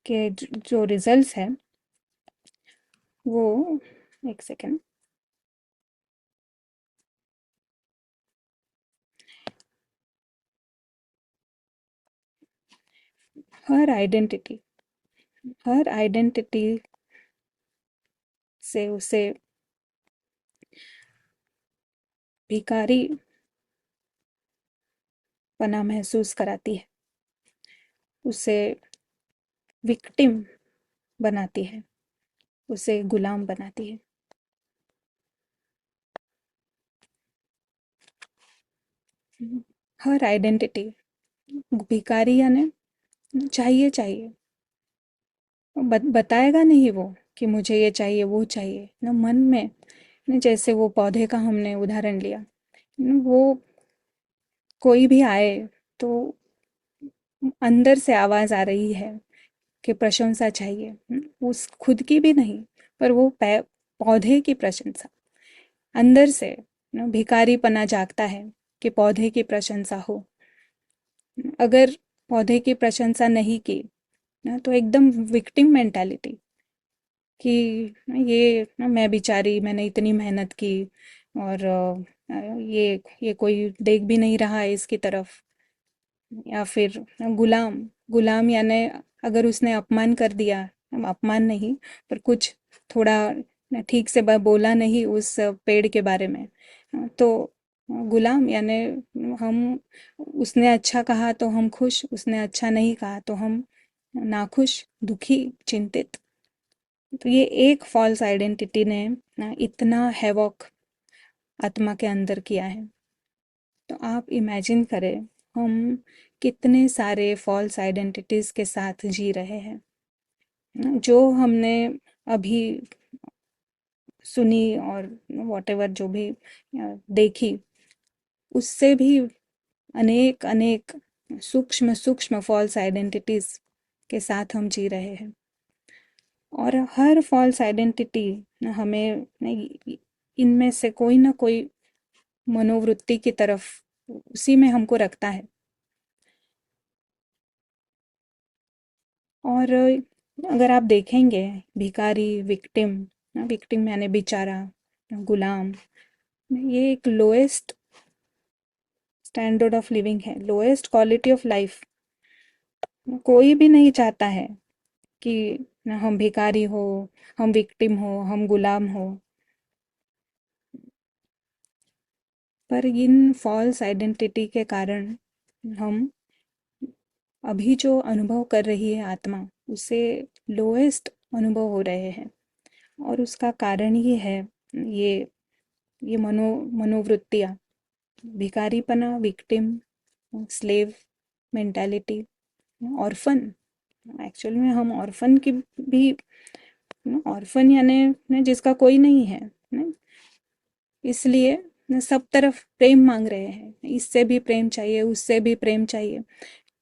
B: जो रिजल्ट्स हैं वो, एक सेकेंड, हर आइडेंटिटी हर आइडेंटिटी से उसे भिखारी पना महसूस कराती है, उसे विक्टिम बनाती है, उसे गुलाम बनाती है। हर आइडेंटिटी भिखारी यानी चाहिए चाहिए, बताएगा नहीं वो कि मुझे ये चाहिए वो चाहिए ना, मन में ना, जैसे वो पौधे का हमने उदाहरण लिया ना, वो कोई भी आए तो अंदर से आवाज आ रही है कि प्रशंसा चाहिए, उस खुद की भी नहीं, पर वो पौधे की प्रशंसा अंदर से ना, भिखारीपना जागता है कि पौधे की प्रशंसा हो। अगर पौधे की प्रशंसा नहीं की ना, तो एकदम विक्टिम मेंटालिटी कि ये मैं बेचारी, मैंने इतनी मेहनत की, और ये कोई देख भी नहीं रहा है इसकी तरफ। या फिर गुलाम गुलाम यानी अगर उसने अपमान कर दिया, अपमान नहीं पर कुछ थोड़ा ठीक से बोला नहीं उस पेड़ के बारे में, तो गुलाम यानी हम, उसने अच्छा कहा तो हम खुश, उसने अच्छा नहीं कहा तो हम नाखुश, दुखी, चिंतित। तो ये एक फॉल्स आइडेंटिटी ने इतना हैवॉक आत्मा के अंदर किया है। तो आप इमेजिन करें हम कितने सारे फॉल्स आइडेंटिटीज के साथ जी रहे हैं, जो हमने अभी सुनी और वॉटेवर जो भी देखी, उससे भी अनेक अनेक सूक्ष्म सूक्ष्म फॉल्स आइडेंटिटीज के साथ हम जी रहे हैं। और हर फॉल्स आइडेंटिटी हमें इनमें से कोई ना कोई मनोवृत्ति की तरफ, उसी में हमको रखता है। और अगर आप देखेंगे, भिखारी, विक्टिम, विक्टिम यानी बेचारा, गुलाम, ये एक लोएस्ट स्टैंडर्ड ऑफ लिविंग है, लोएस्ट क्वालिटी ऑफ लाइफ। कोई भी नहीं चाहता है कि हम भिखारी हो, हम विक्टिम हो, हम गुलाम हो। पर इन फॉल्स आइडेंटिटी के कारण हम अभी जो अनुभव कर रही है आत्मा, उसे लोएस्ट अनुभव हो रहे हैं। और उसका कारण ये है, ये ये मनोवृत्तियाँ, भिखारीपना, victim, slave mentality, orphan. Actual में हम ऑर्फन की भी, ऑर्फन यानी जिसका कोई नहीं है न, इसलिए सब तरफ प्रेम मांग रहे हैं, इससे भी प्रेम चाहिए, उससे भी प्रेम चाहिए,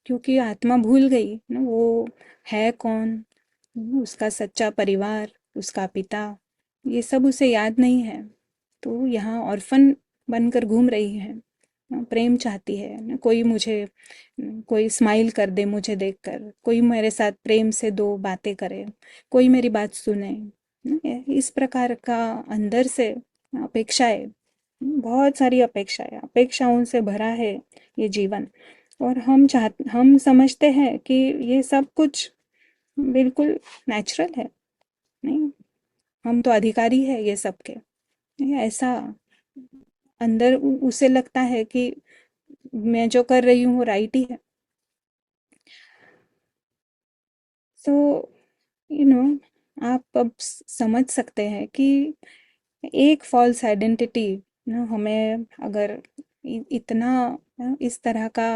B: क्योंकि आत्मा भूल गई ना वो है कौन, उसका सच्चा परिवार, उसका पिता, ये सब उसे याद नहीं है। तो यहाँ ऑर्फन बनकर घूम रही है, प्रेम चाहती है ना, कोई मुझे, कोई स्माइल कर दे मुझे देखकर, कोई मेरे साथ प्रेम से दो बातें करे, कोई मेरी बात सुने, इस प्रकार का अंदर से अपेक्षाएं, बहुत सारी अपेक्षाएं, अपेक्षाओं से भरा है ये जीवन। और हम समझते हैं कि ये सब कुछ बिल्कुल नेचुरल है, नहीं, हम तो अधिकारी है ये सब के, ऐसा अंदर उसे लगता है कि मैं जो कर रही हूँ वो राइट ही है। सो यू नो आप अब समझ सकते हैं कि एक फॉल्स आइडेंटिटी ना हमें अगर इतना इस तरह का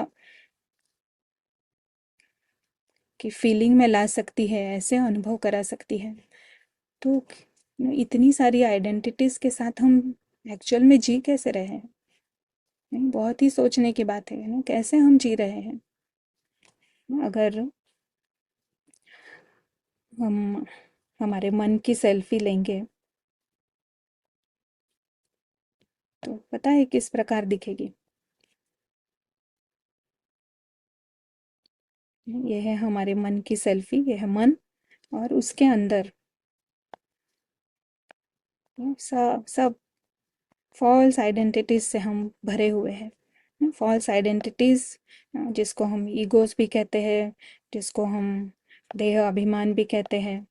B: कि फीलिंग में ला सकती है, ऐसे अनुभव करा सकती है, तो इतनी सारी आइडेंटिटीज के साथ हम एक्चुअल में जी कैसे रहे हैं? नहीं, बहुत ही सोचने की बात है ना, कैसे हम जी रहे हैं? अगर हम हमारे मन की सेल्फी लेंगे तो पता है किस प्रकार दिखेगी? ये है हमारे मन की सेल्फी, ये है मन, और उसके अंदर सब सब फॉल्स आइडेंटिटीज से हम भरे हुए हैं। फॉल्स आइडेंटिटीज जिसको हम ईगोस भी कहते हैं, जिसको हम देह अभिमान भी कहते हैं।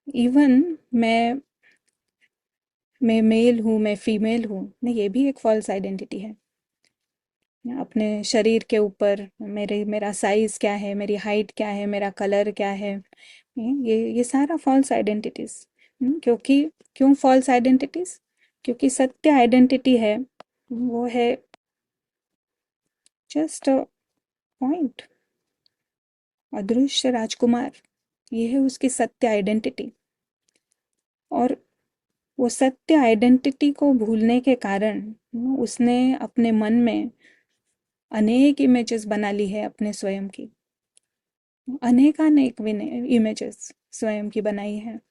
B: इवन मैं मेल हूँ, मैं फीमेल हूँ, नहीं, ये भी एक फॉल्स आइडेंटिटी है। अपने शरीर के ऊपर मेरा साइज क्या है, मेरी हाइट क्या है, मेरा कलर क्या है, ये सारा फॉल्स आइडेंटिटीज। क्योंकि क्यों फॉल्स आइडेंटिटीज? क्योंकि सत्य आइडेंटिटी है वो है जस्ट अ पॉइंट, अदृश्य राजकुमार, ये है उसकी सत्य आइडेंटिटी। और वो सत्य आइडेंटिटी को भूलने के कारण उसने अपने मन में अनेक इमेजेस बना ली है अपने स्वयं की, अनेकानेक इमेजेस स्वयं की बनाई है,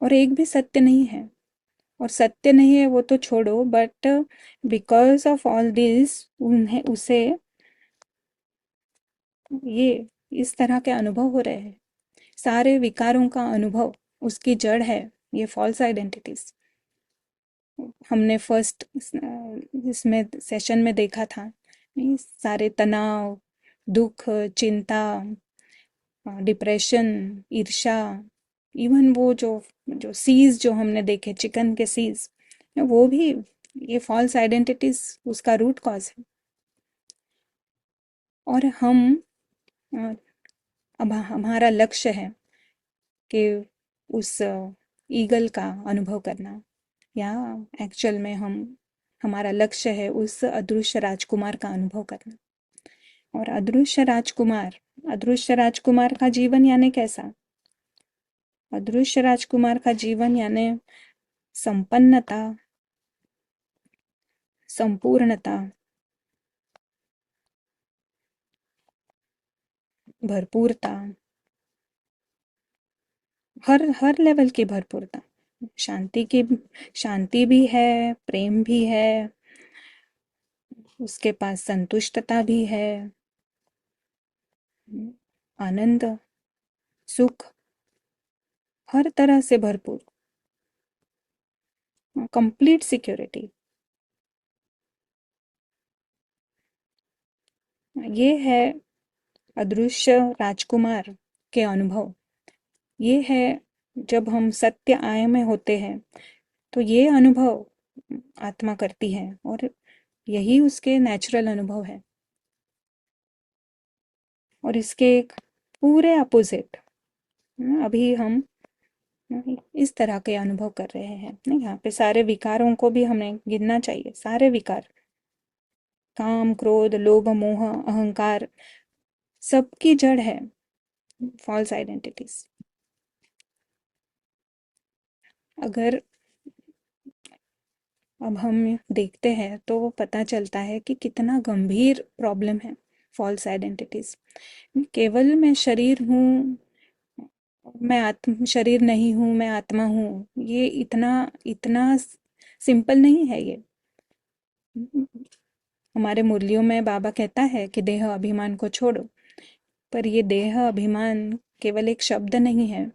B: और एक भी सत्य नहीं है। और सत्य नहीं है वो तो छोड़ो, but because of all this उन्हें उसे ये इस तरह के अनुभव हो रहे हैं, सारे विकारों का अनुभव उसकी जड़ है ये फॉल्स आइडेंटिटीज। हमने फर्स्ट इसमें सेशन में देखा था, नहीं, सारे तनाव, दुख, चिंता, डिप्रेशन, ईर्ष्या, इवन वो जो जो सीज जो हमने देखे, चिकन के सीज, वो भी ये फॉल्स आइडेंटिटीज उसका रूट कॉज है। और अ, अब हमारा लक्ष्य है कि उस ईगल का अनुभव करना, या एक्चुअल में हमारा लक्ष्य है उस अदृश्य राजकुमार का अनुभव करना। और अदृश्य राजकुमार का जीवन यानी कैसा? अदृश्य राजकुमार का जीवन यानी संपन्नता, संपूर्णता, भरपूरता, हर हर लेवल की भरपूरता। शांति भी है, प्रेम भी है, उसके पास संतुष्टता भी है, आनंद, सुख, हर तरह से भरपूर, कंप्लीट सिक्योरिटी। ये है अदृश्य राजकुमार के अनुभव। ये है जब हम सत्य आय में होते हैं तो ये अनुभव आत्मा करती है, और यही उसके नेचुरल अनुभव है। और इसके एक पूरे अपोजिट अभी हम इस तरह के अनुभव कर रहे हैं। नहीं, यहाँ पे सारे विकारों को भी हमें गिनना चाहिए, सारे विकार, काम, क्रोध, लोभ, मोह, अहंकार, सबकी जड़ है फॉल्स आइडेंटिटीज। अगर अब हम देखते हैं तो पता चलता है कि कितना गंभीर प्रॉब्लम है फॉल्स आइडेंटिटीज। केवल मैं शरीर हूँ, मैं आत्म शरीर नहीं हूँ, मैं आत्मा हूँ, ये इतना इतना सिंपल नहीं है ये। हमारे मुरलियों में बाबा कहता है कि देह अभिमान को छोड़ो, पर ये देह अभिमान केवल एक शब्द नहीं है।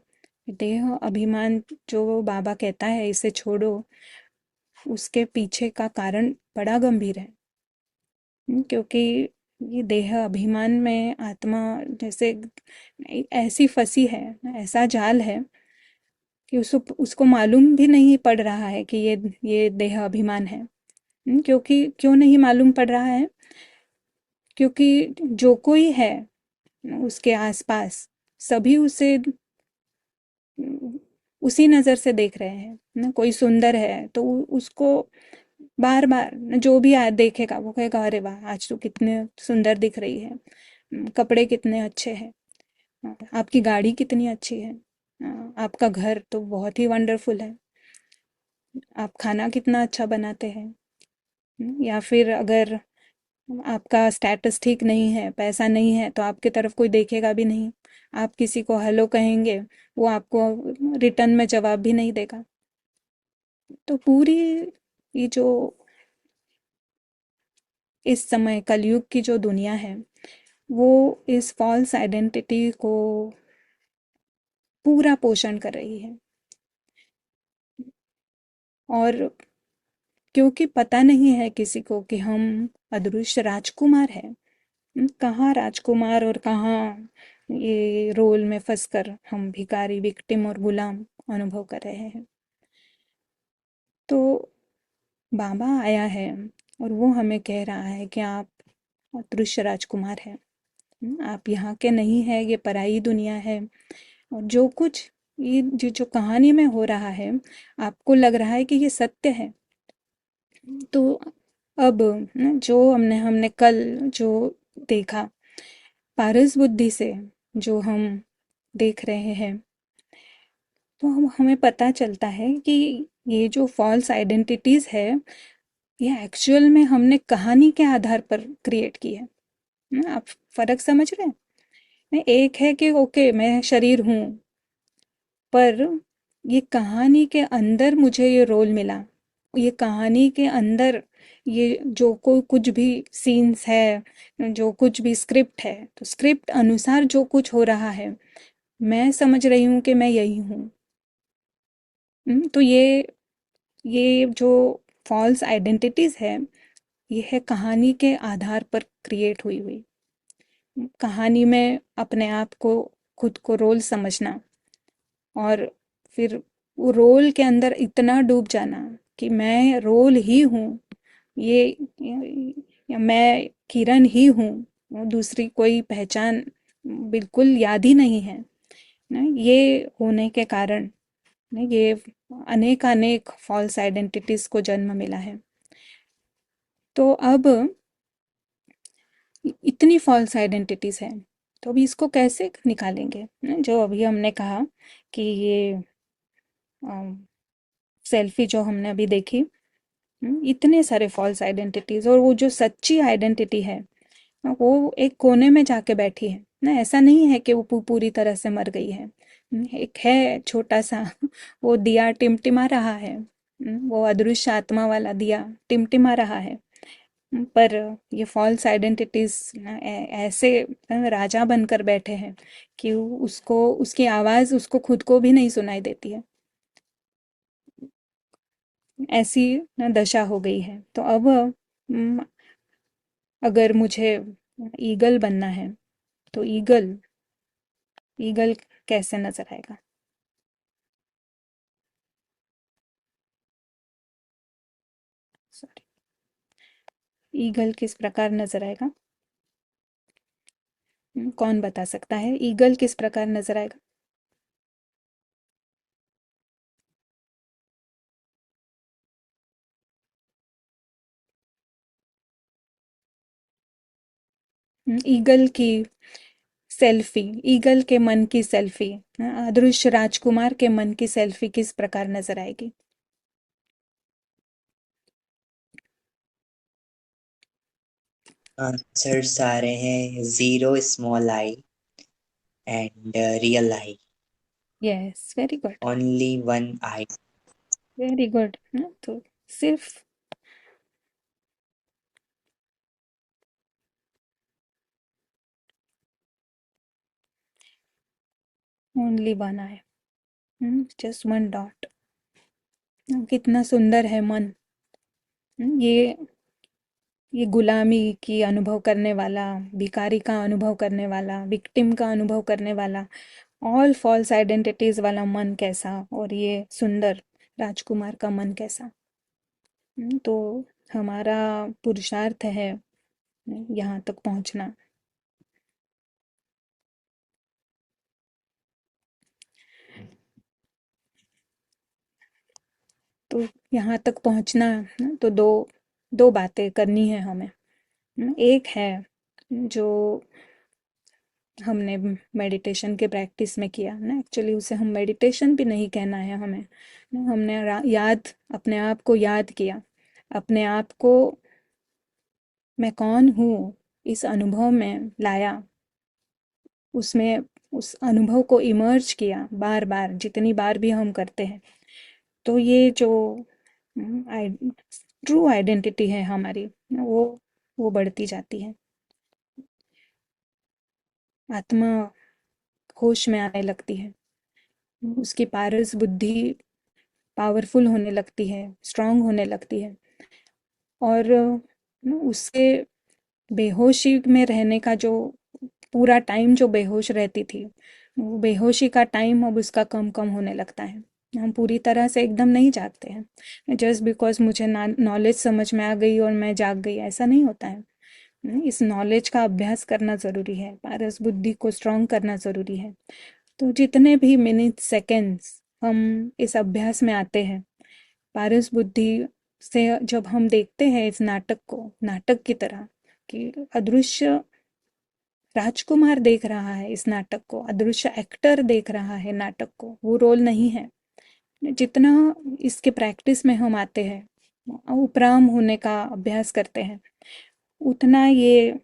B: देह अभिमान जो बाबा कहता है इसे छोड़ो, उसके पीछे का कारण बड़ा गंभीर है। क्योंकि ये देह अभिमान में आत्मा जैसे ऐसी फंसी है, ऐसा जाल है कि उसको उसको मालूम भी नहीं पड़ रहा है कि ये देह अभिमान है। क्योंकि क्यों नहीं मालूम पड़ रहा है? क्योंकि जो कोई है उसके आसपास, सभी उसे उसी नज़र से देख रहे हैं ना। कोई सुंदर है तो उसको बार बार जो भी देखेगा वो कहेगा, अरे वाह, आज तो कितने सुंदर दिख रही है, कपड़े कितने अच्छे हैं, आपकी गाड़ी कितनी अच्छी है, आपका घर तो बहुत ही वंडरफुल है। आप खाना कितना अच्छा बनाते हैं। या फिर अगर आपका स्टेटस ठीक नहीं है, पैसा नहीं है, तो आपकी तरफ कोई देखेगा भी नहीं। आप किसी को हेलो कहेंगे, वो आपको रिटर्न में जवाब भी नहीं देगा। तो पूरी ये जो इस समय कलयुग की जो दुनिया है, वो इस फॉल्स आइडेंटिटी को पूरा पोषण कर रही है। और क्योंकि पता नहीं है किसी को कि हम अदृश्य राजकुमार हैं। कहाँ राजकुमार और कहाँ ये रोल में फंसकर हम भिखारी, विक्टिम और गुलाम अनुभव कर रहे हैं। तो बाबा आया है और वो हमें कह रहा है कि आप अदृश्य राजकुमार हैं। आप यहाँ के नहीं हैं, ये पराई दुनिया है। और जो कुछ ये जो कहानी में हो रहा है, आपको लग रहा है कि ये सत्य है। तो अब जो हमने हमने कल जो देखा, पारस बुद्धि से जो हम देख रहे हैं, तो हम हमें पता चलता है कि ये जो फॉल्स आइडेंटिटीज है, ये एक्चुअल में हमने कहानी के आधार पर क्रिएट की है। आप फर्क समझ रहे हैं? एक है कि ओके मैं शरीर हूँ, पर ये कहानी के अंदर मुझे ये रोल मिला। ये कहानी के अंदर ये जो कोई कुछ भी सीन्स है, जो कुछ भी स्क्रिप्ट है, तो स्क्रिप्ट अनुसार जो कुछ हो रहा है, मैं समझ रही हूँ कि मैं यही हूँ। तो ये जो फॉल्स आइडेंटिटीज है, ये है कहानी के आधार पर क्रिएट हुई हुई। कहानी में अपने आप को, खुद को रोल समझना, और फिर वो रोल के अंदर इतना डूब जाना कि मैं रोल ही हूँ। ये या मैं किरण ही हूँ, वो दूसरी कोई पहचान बिल्कुल याद ही नहीं है ना। ये होने के कारण ना, ये अनेक अनेक फॉल्स आइडेंटिटीज को जन्म मिला है। तो अब इतनी फॉल्स आइडेंटिटीज हैं, तो अभी इसको कैसे निकालेंगे ना? जो अभी हमने कहा कि ये सेल्फी जो हमने अभी देखी, इतने सारे फॉल्स आइडेंटिटीज, और वो जो सच्ची आइडेंटिटी है वो एक कोने में जाके बैठी है ना। ऐसा नहीं है कि वो पूरी तरह से मर गई है। एक है छोटा सा वो दिया टिमटिमा रहा है। वो अदृश्य आत्मा वाला दिया टिमटिमा रहा है। पर ये फॉल्स आइडेंटिटीज ऐसे राजा बनकर बैठे हैं कि उसको, उसकी आवाज उसको खुद को भी नहीं सुनाई देती है। ऐसी ना दशा हो गई है। तो अब अगर मुझे ईगल बनना है, तो ईगल ईगल कैसे नजर आएगा? सॉरी, ईगल किस प्रकार नजर आएगा? कौन बता सकता है ईगल किस प्रकार नजर आएगा? ईगल की सेल्फी, ईगल के मन की सेल्फी, अदृश्य राजकुमार के मन की सेल्फी किस प्रकार नजर आएगी?
C: आंसर्स आ रहे हैं zero, small I and real I.
B: Yes, very good,
C: only one I.
B: Very good. तो सिर्फ ओनली वन आई, जस्ट वन डॉट। कितना सुंदर है मन। ये गुलामी की अनुभव करने वाला, भिखारी का अनुभव करने वाला, विक्टिम का अनुभव करने वाला, ऑल फॉल्स आइडेंटिटीज वाला मन कैसा, और ये सुंदर राजकुमार का मन कैसा। तो हमारा पुरुषार्थ है यहाँ तक पहुँचना। तो यहाँ तक पहुँचना, तो दो दो बातें करनी है हमें। एक है जो हमने मेडिटेशन के प्रैक्टिस में किया ना, एक्चुअली उसे हम मेडिटेशन भी नहीं कहना है हमें, हमने याद, अपने आप को याद किया, अपने आप को मैं कौन हूँ इस अनुभव में लाया, उसमें उस अनुभव को इमर्ज किया बार बार, जितनी बार भी हम करते हैं। तो ये जो ट्रू आइडेंटिटी है हमारी, वो बढ़ती जाती है। आत्मा होश में आने लगती है, उसकी पारस बुद्धि पावरफुल होने लगती है, स्ट्रांग होने लगती है। और उससे बेहोशी में रहने का जो पूरा टाइम जो बेहोश रहती थी, वो बेहोशी का टाइम अब उसका कम कम होने लगता है। हम पूरी तरह से एकदम नहीं जागते हैं जस्ट बिकॉज मुझे नॉलेज समझ में आ गई और मैं जाग गई, ऐसा नहीं होता है। इस नॉलेज का अभ्यास करना ज़रूरी है, पारस बुद्धि को स्ट्रांग करना ज़रूरी है। तो जितने भी मिनट सेकेंड्स हम इस अभ्यास में आते हैं, पारस बुद्धि से जब हम देखते हैं इस नाटक को नाटक की तरह, कि अदृश्य राजकुमार देख रहा है इस नाटक को, अदृश्य एक्टर देख रहा है नाटक को, वो रोल नहीं है। जितना इसके प्रैक्टिस में हम आते हैं, उपराम होने का अभ्यास करते हैं, उतना ये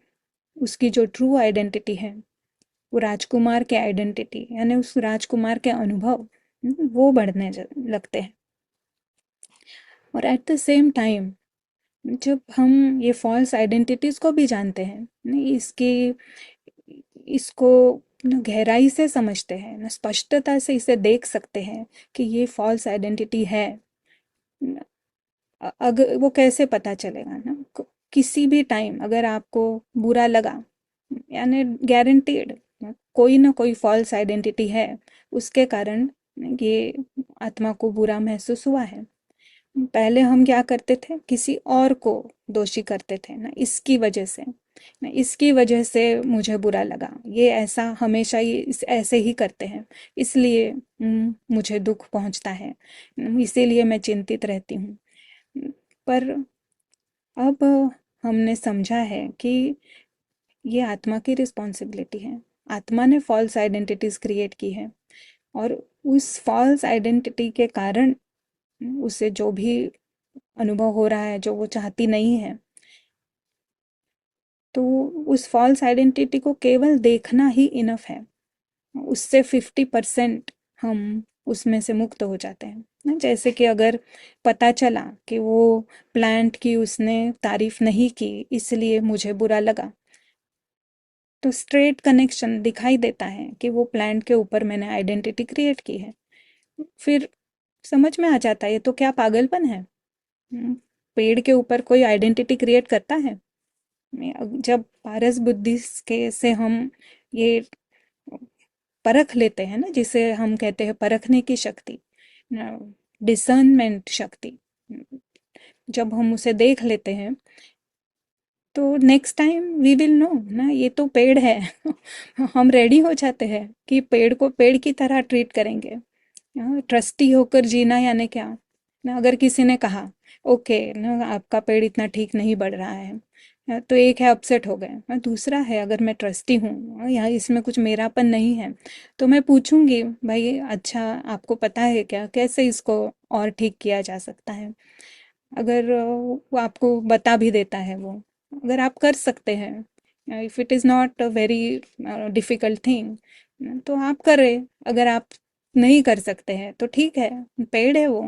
B: उसकी जो ट्रू आइडेंटिटी है, वो राजकुमार के आइडेंटिटी यानी उस राजकुमार के अनुभव, वो बढ़ने लगते हैं। और एट द सेम टाइम जब हम ये फॉल्स आइडेंटिटीज को भी जानते हैं, नहीं इसकी इसको गहराई से समझते हैं ना, स्पष्टता से इसे देख सकते हैं कि ये फॉल्स आइडेंटिटी है। अगर वो कैसे पता चलेगा ना, किसी भी टाइम अगर आपको बुरा लगा, यानी गारंटीड कोई ना कोई फॉल्स आइडेंटिटी है, उसके कारण ये आत्मा को बुरा महसूस हुआ है। पहले हम क्या करते थे, किसी और को दोषी करते थे ना, इसकी वजह से ना, इसकी वजह से मुझे बुरा लगा, ये ऐसा हमेशा ही ऐसे ही करते हैं, इसलिए मुझे दुख पहुंचता है, इसीलिए मैं चिंतित रहती हूँ। पर अब हमने समझा है कि ये आत्मा की रिस्पॉन्सिबिलिटी है, आत्मा ने फॉल्स आइडेंटिटीज क्रिएट की है, और उस फॉल्स आइडेंटिटी के कारण उसे जो भी अनुभव हो रहा है जो वो चाहती नहीं है, तो उस फॉल्स आइडेंटिटी को केवल देखना ही इनफ है, उससे 50% हम उसमें से मुक्त हो जाते हैं ना। जैसे कि अगर पता चला कि वो प्लांट की उसने तारीफ नहीं की इसलिए मुझे बुरा लगा, तो स्ट्रेट कनेक्शन दिखाई देता है कि वो प्लांट के ऊपर मैंने आइडेंटिटी क्रिएट की है। फिर समझ में आ जाता है ये तो क्या पागलपन है। पेड़ के ऊपर कोई आइडेंटिटी क्रिएट करता है? जब पारस बुद्धि के से हम ये परख लेते हैं ना, जिसे हम कहते हैं परखने की शक्ति, डिसर्नमेंट शक्ति, जब हम उसे देख लेते हैं तो next time we will know ना, ये तो पेड़ है। हम रेडी हो जाते हैं कि पेड़ को पेड़ की तरह ट्रीट करेंगे। ट्रस्टी होकर जीना यानी क्या ना, अगर किसी ने कहा ओके ना आपका पेड़ इतना ठीक नहीं बढ़ रहा है, तो एक है अपसेट हो गए, दूसरा है अगर मैं ट्रस्टी हूँ, यहाँ इसमें कुछ मेरापन नहीं है, तो मैं पूछूंगी भाई अच्छा आपको पता है क्या कैसे इसको और ठीक किया जा सकता है। अगर वो आपको बता भी देता है, वो अगर आप कर सकते हैं, if it is not a very difficult thing, तो आप करें। अगर आप नहीं कर सकते हैं तो ठीक है, पेड़ है वो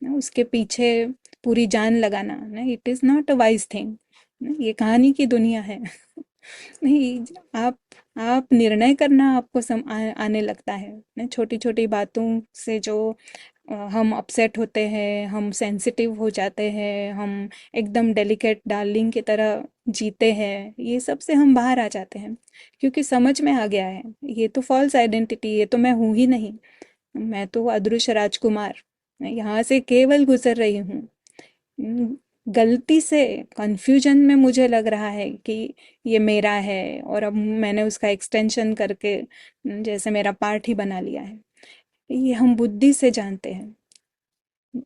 B: ना, उसके पीछे पूरी जान लगाना ना, it is not a wise thing. ये कहानी की दुनिया है। नहीं, आप निर्णय करना आपको आने लगता है ना, छोटी छोटी बातों से जो हम अपसेट होते हैं, हम सेंसिटिव हो जाते हैं, हम एकदम डेलिकेट डार्लिंग की तरह जीते हैं, ये सब से हम बाहर आ जाते हैं, क्योंकि समझ में आ गया है ये तो फॉल्स आइडेंटिटी, ये तो मैं हूँ ही नहीं, मैं तो अदृश्य राजकुमार, मैं यहाँ से केवल गुजर रही हूँ। गलती से कंफ्यूजन में मुझे लग रहा है कि ये मेरा है, और अब मैंने उसका एक्सटेंशन करके जैसे मेरा पार्ट ही बना लिया है। ये हम बुद्धि से जानते हैं।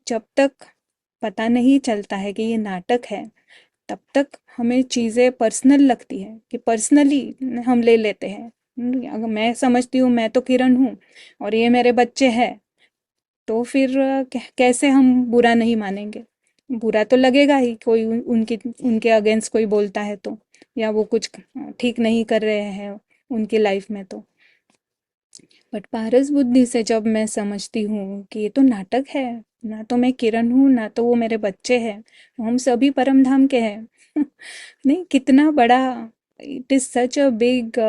B: जब तक पता नहीं चलता है कि ये नाटक है, तब तक हमें चीज़ें पर्सनल लगती है, कि पर्सनली हम ले लेते हैं, अगर मैं समझती हूँ मैं तो किरण हूँ और ये मेरे बच्चे हैं, तो फिर कैसे हम बुरा नहीं मानेंगे? बुरा तो लगेगा ही, कोई उनकी उनके अगेंस्ट कोई बोलता है तो, या वो कुछ ठीक नहीं कर रहे हैं उनकी लाइफ में तो। बट पारस बुद्धि से जब मैं समझती हूँ कि ये तो नाटक है, ना तो मैं किरण हूँ ना तो वो मेरे बच्चे हैं, हम सभी परम धाम के हैं। नहीं, कितना बड़ा, it is such a big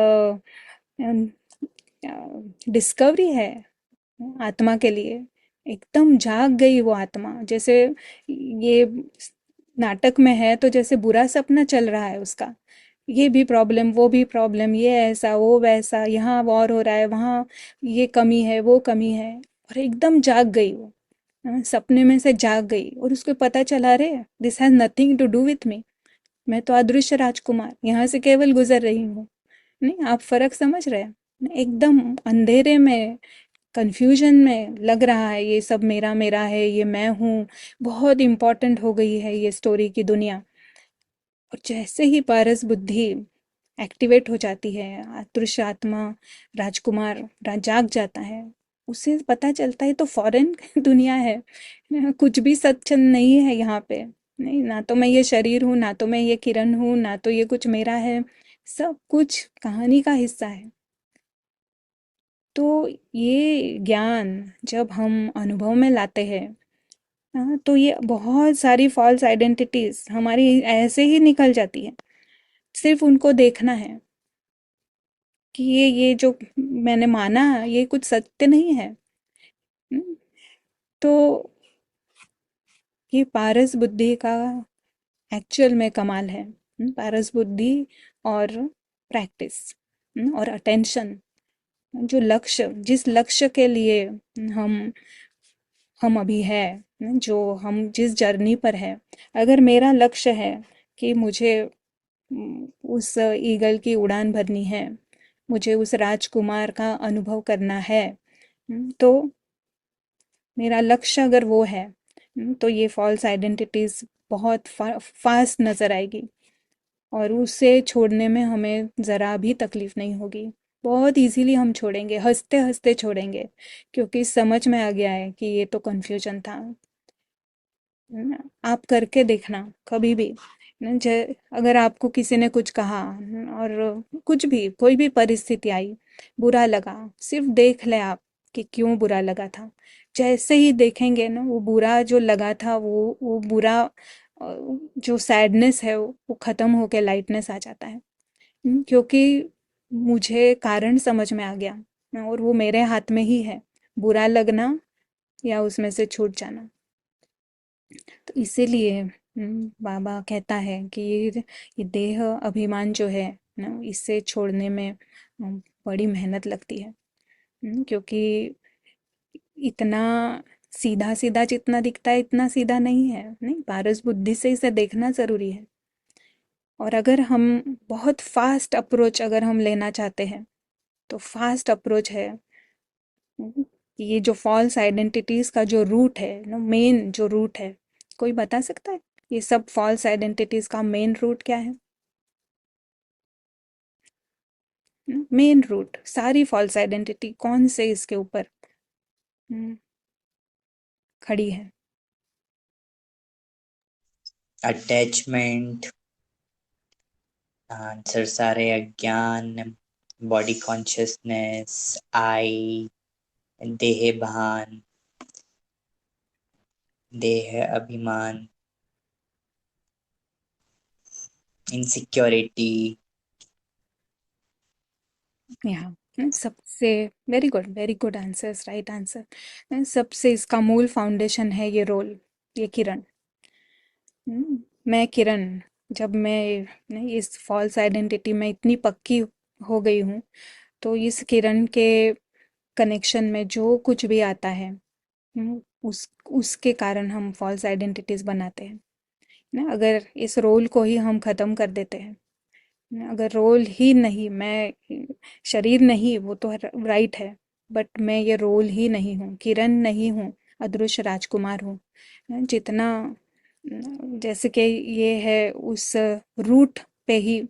B: discovery है आत्मा के लिए। एकदम जाग गई वो आत्मा, जैसे ये नाटक में है तो जैसे बुरा सपना चल रहा है उसका, ये भी प्रॉब्लम वो भी प्रॉब्लम, ये ऐसा वो वैसा, यहाँ वॉर हो रहा है वहाँ ये कमी है वो कमी है, और एकदम जाग गई वो। सपने में से जाग गई और उसको पता चला, रे this has nothing to do with me, मैं तो अदृश्य राजकुमार यहाँ से केवल गुजर रही हूँ। नहीं, आप फर्क समझ रहे हैं? एकदम अंधेरे में, कंफ्यूजन में लग रहा है ये सब मेरा मेरा है, ये मैं हूँ, बहुत इम्पोर्टेंट हो गई है ये स्टोरी की दुनिया। और जैसे ही पारस बुद्धि एक्टिवेट हो जाती है, अदृश्य आत्मा राजकुमार जाग जाता है, उसे पता चलता है तो फॉरेन दुनिया है, कुछ भी सच नहीं है यहाँ पे। नहीं, ना तो मैं ये शरीर हूँ, ना तो मैं ये किरण हूँ, ना तो ये कुछ मेरा है, सब कुछ कहानी का हिस्सा है। तो ये ज्ञान जब हम अनुभव में लाते हैं, हाँ, तो ये बहुत सारी फॉल्स आइडेंटिटीज हमारी ऐसे ही निकल जाती है। सिर्फ उनको देखना है कि ये जो मैंने माना ये कुछ सत्य नहीं है। हम्म, तो ये पारस बुद्धि का एक्चुअल में कमाल है। पारस बुद्धि और प्रैक्टिस और अटेंशन, जो लक्ष्य, जिस लक्ष्य के लिए हम हम अभी है, जो हम जिस जर्नी पर है, अगर मेरा लक्ष्य है कि मुझे उस ईगल की उड़ान भरनी है, मुझे उस राजकुमार का अनुभव करना है, तो मेरा लक्ष्य अगर वो है, तो ये फॉल्स आइडेंटिटीज बहुत फास्ट नज़र आएगी और उसे छोड़ने में हमें ज़रा भी तकलीफ नहीं होगी। बहुत इजीली हम छोड़ेंगे, हंसते हंसते छोड़ेंगे, क्योंकि समझ में आ गया है कि ये तो कन्फ्यूजन था। न, आप करके देखना कभी भी, अगर आपको किसी ने कुछ कहा और कुछ भी कोई भी परिस्थिति आई, बुरा लगा, सिर्फ देख ले आप कि क्यों बुरा लगा था। जैसे ही देखेंगे ना, वो बुरा जो लगा था, वो बुरा जो सैडनेस है वो खत्म होके लाइटनेस आ जाता है। क्योंकि मुझे कारण समझ में आ गया, और वो मेरे हाथ में ही है, बुरा लगना या उसमें से छूट जाना। तो इसीलिए बाबा कहता है कि ये देह अभिमान जो है ना, इससे छोड़ने में बड़ी मेहनत लगती है। क्योंकि इतना सीधा सीधा जितना दिखता है इतना सीधा नहीं है। नहीं, पारस बुद्धि से इसे देखना ज़रूरी है। और अगर हम बहुत फास्ट अप्रोच अगर हम लेना चाहते हैं, तो फास्ट अप्रोच है कि ये जो फॉल्स आइडेंटिटीज का जो रूट है ना, मेन जो रूट है, कोई बता सकता है ये सब फॉल्स आइडेंटिटीज का मेन रूट क्या है? मेन रूट, सारी फॉल्स आइडेंटिटी कौन से इसके ऊपर हम्म, खड़ी है?
C: अटैचमेंट, आंसर सारे अज्ञान, बॉडी कॉन्शियसनेस, आई, देह भान, देह अभिमान, इनसिक्योरिटी।
B: यहाँ सबसे very good answers, right answer. सबसे इसका मूल फाउंडेशन है ये रोल, ये किरण। मैं किरण, जब मैं इस फॉल्स आइडेंटिटी में इतनी पक्की हो गई हूँ, तो इस किरण के कनेक्शन में जो कुछ भी आता है, उसके कारण हम फॉल्स आइडेंटिटीज बनाते हैं ना। अगर इस रोल को ही हम ख़त्म कर देते हैं ना, अगर रोल ही नहीं, मैं शरीर नहीं, वो तो राइट है, बट मैं ये रोल ही नहीं हूँ, किरण नहीं हूँ, अदृश्य राजकुमार हूँ। जितना जैसे कि ये है उस रूट पे ही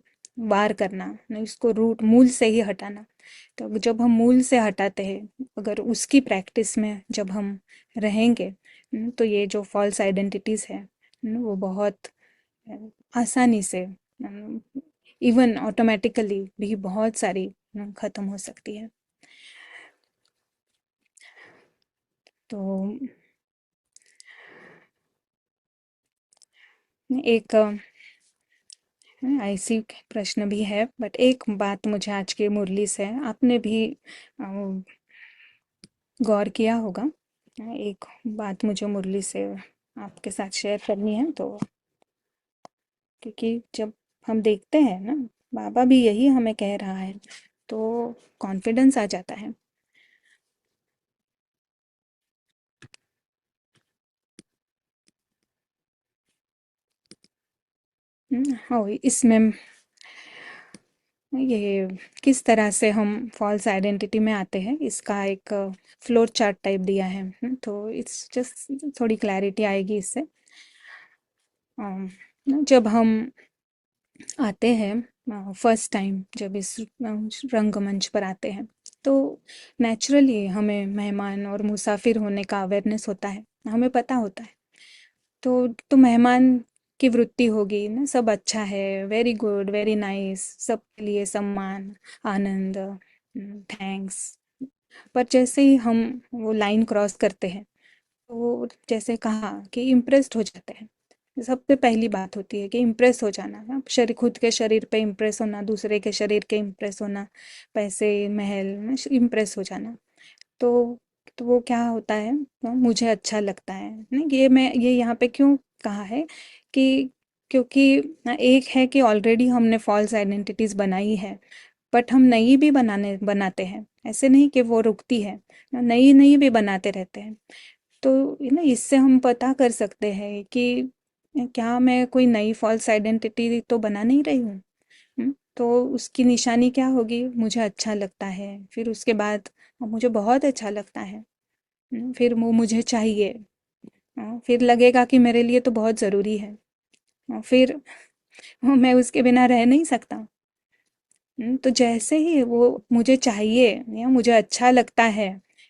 B: वार करना, नहीं उसको रूट मूल से ही हटाना। तो जब हम मूल से हटाते हैं, अगर उसकी प्रैक्टिस में जब हम रहेंगे, तो ये जो फॉल्स आइडेंटिटीज़ है, वो बहुत अ, आसानी से, इवन ऑटोमेटिकली भी बहुत सारी ख़त्म हो सकती है। तो एक ऐसी प्रश्न भी है, बट एक बात मुझे आज की मुरली से आपने भी अ, गौर किया होगा। एक बात मुझे मुरली से आपके साथ शेयर करनी है, तो क्योंकि जब हम देखते हैं ना, बाबा भी यही हमें कह रहा है, तो कॉन्फिडेंस आ जाता है। हाँ, इसमें ये किस तरह से हम फॉल्स आइडेंटिटी में आते हैं, इसका एक फ्लोर चार्ट टाइप दिया है। तो इट्स जस्ट थोड़ी क्लैरिटी आएगी इससे। जब हम आते हैं फर्स्ट टाइम, जब इस रंगमंच पर आते हैं, तो नेचुरली हमें मेहमान और मुसाफिर होने का अवेयरनेस होता है, हमें पता होता है। तो मेहमान की वृत्ति होगी ना, सब अच्छा है, वेरी गुड, वेरी नाइस, सबके लिए सम्मान, आनंद, थैंक्स। पर जैसे ही हम वो लाइन क्रॉस करते हैं, तो वो जैसे कहा कि इम्प्रेस्ड हो जाते हैं। सबसे पहली बात होती है कि इम्प्रेस हो जाना, ना शरीर, खुद के शरीर पे इम्प्रेस होना, दूसरे के शरीर के इम्प्रेस होना, पैसे, महल में इम्प्रेस हो जाना। तो तो वो क्या होता है, मुझे अच्छा लगता है ना, ये यहाँ पे क्यों कहा है कि क्योंकि एक है कि ऑलरेडी हमने फॉल्स आइडेंटिटीज बनाई है, बट हम नई भी बनाते हैं, ऐसे नहीं कि वो रुकती है, नई नई भी बनाते रहते हैं। तो ना इससे हम पता कर सकते हैं कि क्या मैं कोई नई फॉल्स आइडेंटिटी तो बना नहीं रही हूँ। तो उसकी निशानी क्या होगी, मुझे अच्छा लगता है, फिर उसके बाद मुझे बहुत अच्छा लगता है, फिर वो मुझे चाहिए, फिर लगेगा कि मेरे लिए तो बहुत ज़रूरी है, फिर मैं उसके बिना रह नहीं सकता। तो जैसे ही वो मुझे चाहिए या मुझे अच्छा लगता है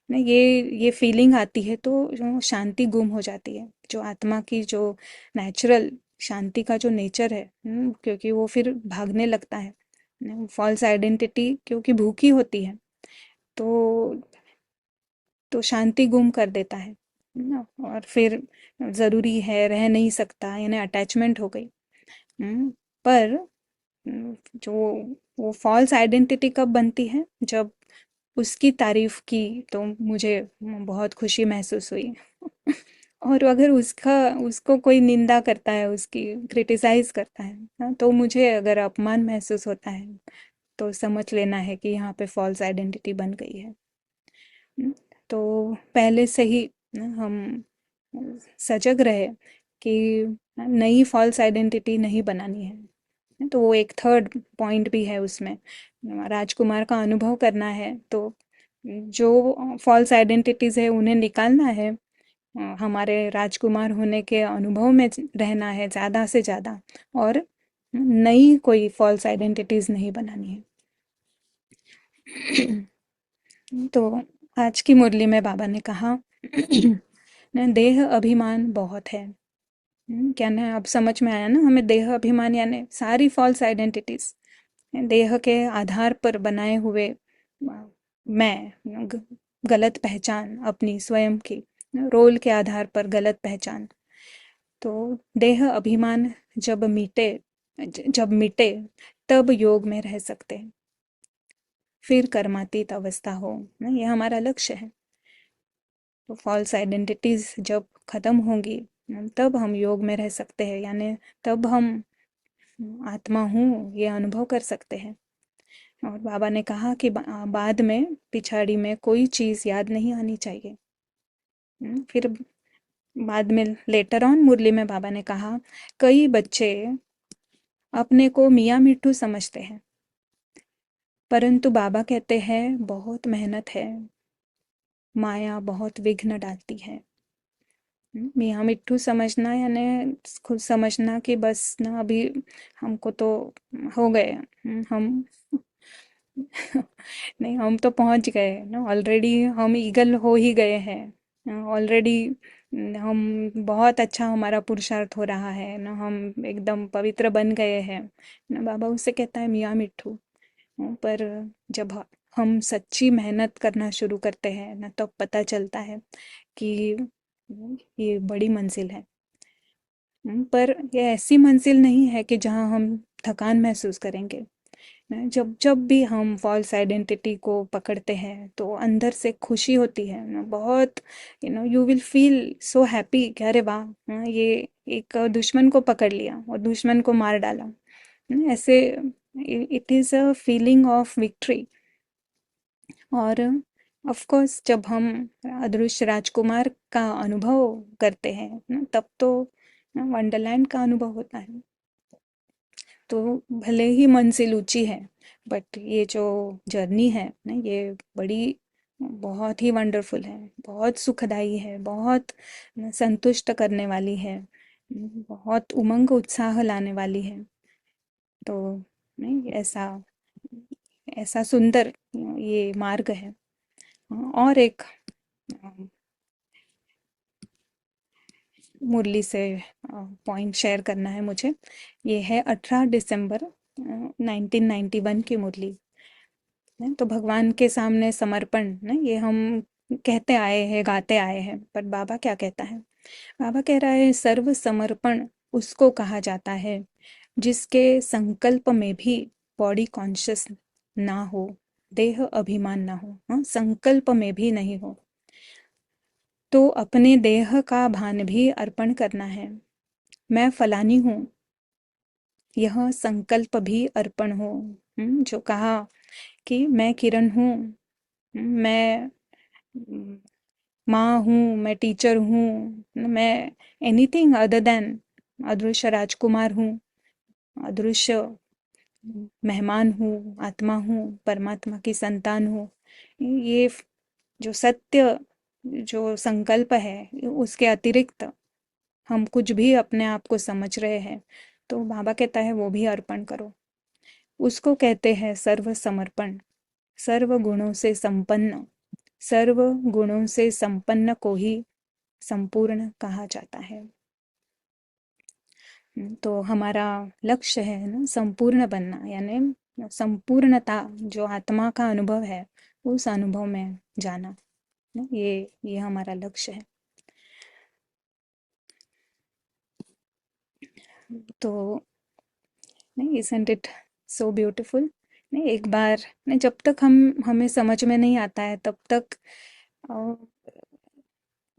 B: ना, ये फीलिंग आती है, तो जो शांति गुम हो जाती है, जो आत्मा की जो नेचुरल शांति का जो नेचर है, क्योंकि वो फिर भागने लगता है। फॉल्स आइडेंटिटी क्योंकि भूखी होती है, तो तो शांति गुम कर देता है ना, और फिर ज़रूरी है, रह नहीं सकता, यानी अटैचमेंट हो गई। पर जो वो फॉल्स आइडेंटिटी कब बनती है, जब उसकी तारीफ की तो मुझे बहुत खुशी महसूस हुई। और अगर उसका उसको कोई निंदा करता है, उसकी क्रिटिसाइज करता है ना, तो मुझे अगर अपमान महसूस होता है, तो समझ लेना है कि यहाँ पे फॉल्स आइडेंटिटी बन गई है। हम्म, तो पहले से ही हम सजग रहे कि नई फॉल्स आइडेंटिटी नहीं बनानी है। तो वो एक थर्ड पॉइंट भी है उसमें, राजकुमार का अनुभव करना है, तो जो फॉल्स आइडेंटिटीज है उन्हें निकालना है, हमारे राजकुमार होने के अनुभव में रहना है ज़्यादा से ज़्यादा, और नई कोई फॉल्स आइडेंटिटीज नहीं बनानी है। तो आज की मुरली में बाबा ने कहा न, देह अभिमान बहुत है। क्या ना, अब समझ में आया ना हमें, देह अभिमान यानी सारी फॉल्स आइडेंटिटीज, देह के आधार पर बनाए हुए मैं, गलत पहचान अपनी स्वयं की, रोल के आधार पर गलत पहचान। तो देह अभिमान जब मिटे, तब योग में रह सकते हैं, फिर कर्मातीत अवस्था हो ना, ये हमारा लक्ष्य है। तो फॉल्स आइडेंटिटीज जब खत्म होंगी, तब हम योग में रह सकते हैं, यानी तब हम आत्मा हूँ ये अनुभव कर सकते हैं। और बाबा ने कहा कि बाद में पिछाड़ी में कोई चीज़ याद नहीं आनी चाहिए। फिर बाद में लेटर ऑन मुरली में बाबा ने कहा, कई बच्चे अपने को मियाँ मिट्ठू समझते हैं, परंतु बाबा कहते हैं बहुत मेहनत है, माया बहुत विघ्न डालती है। मियाँ मिट्ठू समझना यानी खुद समझना कि बस ना, अभी हमको तो हो गए, हम नहीं, हम तो पहुंच गए ना ऑलरेडी, हम ईगल हो ही गए हैं ऑलरेडी। हम बहुत अच्छा हमारा पुरुषार्थ हो रहा है ना, हम एकदम पवित्र बन गए हैं ना। बाबा उससे कहता है मियाँ मिट्ठू। पर जब हम सच्ची मेहनत करना शुरू करते हैं ना, तब पता चलता है कि ये बड़ी मंजिल है। पर ये ऐसी मंजिल नहीं है कि जहाँ हम थकान महसूस करेंगे। जब जब भी हम फॉल्स आइडेंटिटी को पकड़ते हैं तो अंदर से खुशी होती है ना बहुत। You will feel so happy कि अरे वाह, ये एक दुश्मन को पकड़ लिया और दुश्मन को मार डाला। ऐसे it is a feeling of victory. और ऑफ कोर्स जब हम अदृश्य राजकुमार का अनुभव करते हैं ना, तब तो वंडरलैंड का अनुभव होता है। तो भले ही मंजिल ऊंची है, बट ये जो जर्नी है ना, ये बड़ी बहुत ही वंडरफुल है, बहुत सुखदाई है, बहुत संतुष्ट करने वाली है, बहुत उमंग उत्साह लाने वाली है। तो नहीं, ऐसा ऐसा सुंदर ये मार्ग है। और एक मुरली से पॉइंट शेयर करना है मुझे। ये है 18 दिसंबर 1991 की मुरली। तो भगवान के सामने समर्पण ना, ये हम कहते आए हैं, गाते आए हैं, पर बाबा क्या कहता है? बाबा कह रहा है सर्व समर्पण उसको कहा जाता है जिसके संकल्प में भी बॉडी कॉन्शियस ना हो, देह अभिमान ना हो। हाँ, संकल्प में भी नहीं हो तो अपने देह का भान भी अर्पण करना है। मैं फलानी हूँ, यह संकल्प भी अर्पण हो। जो कहा कि मैं किरण हूँ, मैं माँ हूँ, मैं टीचर हूँ, मैं एनीथिंग अदर देन अदृश्य राजकुमार हूँ, अदृश्य मेहमान हूँ, आत्मा हूँ, परमात्मा की संतान हूँ। ये जो सत्य, जो संकल्प है, उसके अतिरिक्त हम कुछ भी अपने आप को समझ रहे हैं, तो बाबा कहता है वो भी अर्पण करो। उसको कहते हैं सर्व समर्पण। सर्व गुणों से संपन्न, सर्व गुणों से संपन्न को ही संपूर्ण कहा जाता है। तो हमारा लक्ष्य है ना संपूर्ण बनना, यानी संपूर्णता जो आत्मा का अनुभव है, उस अनुभव में जाना। ये हमारा लक्ष्य है। तो नहीं, isn't it so beautiful? नहीं, एक बार नहीं, जब तक हमें समझ में नहीं आता है तब तक अ,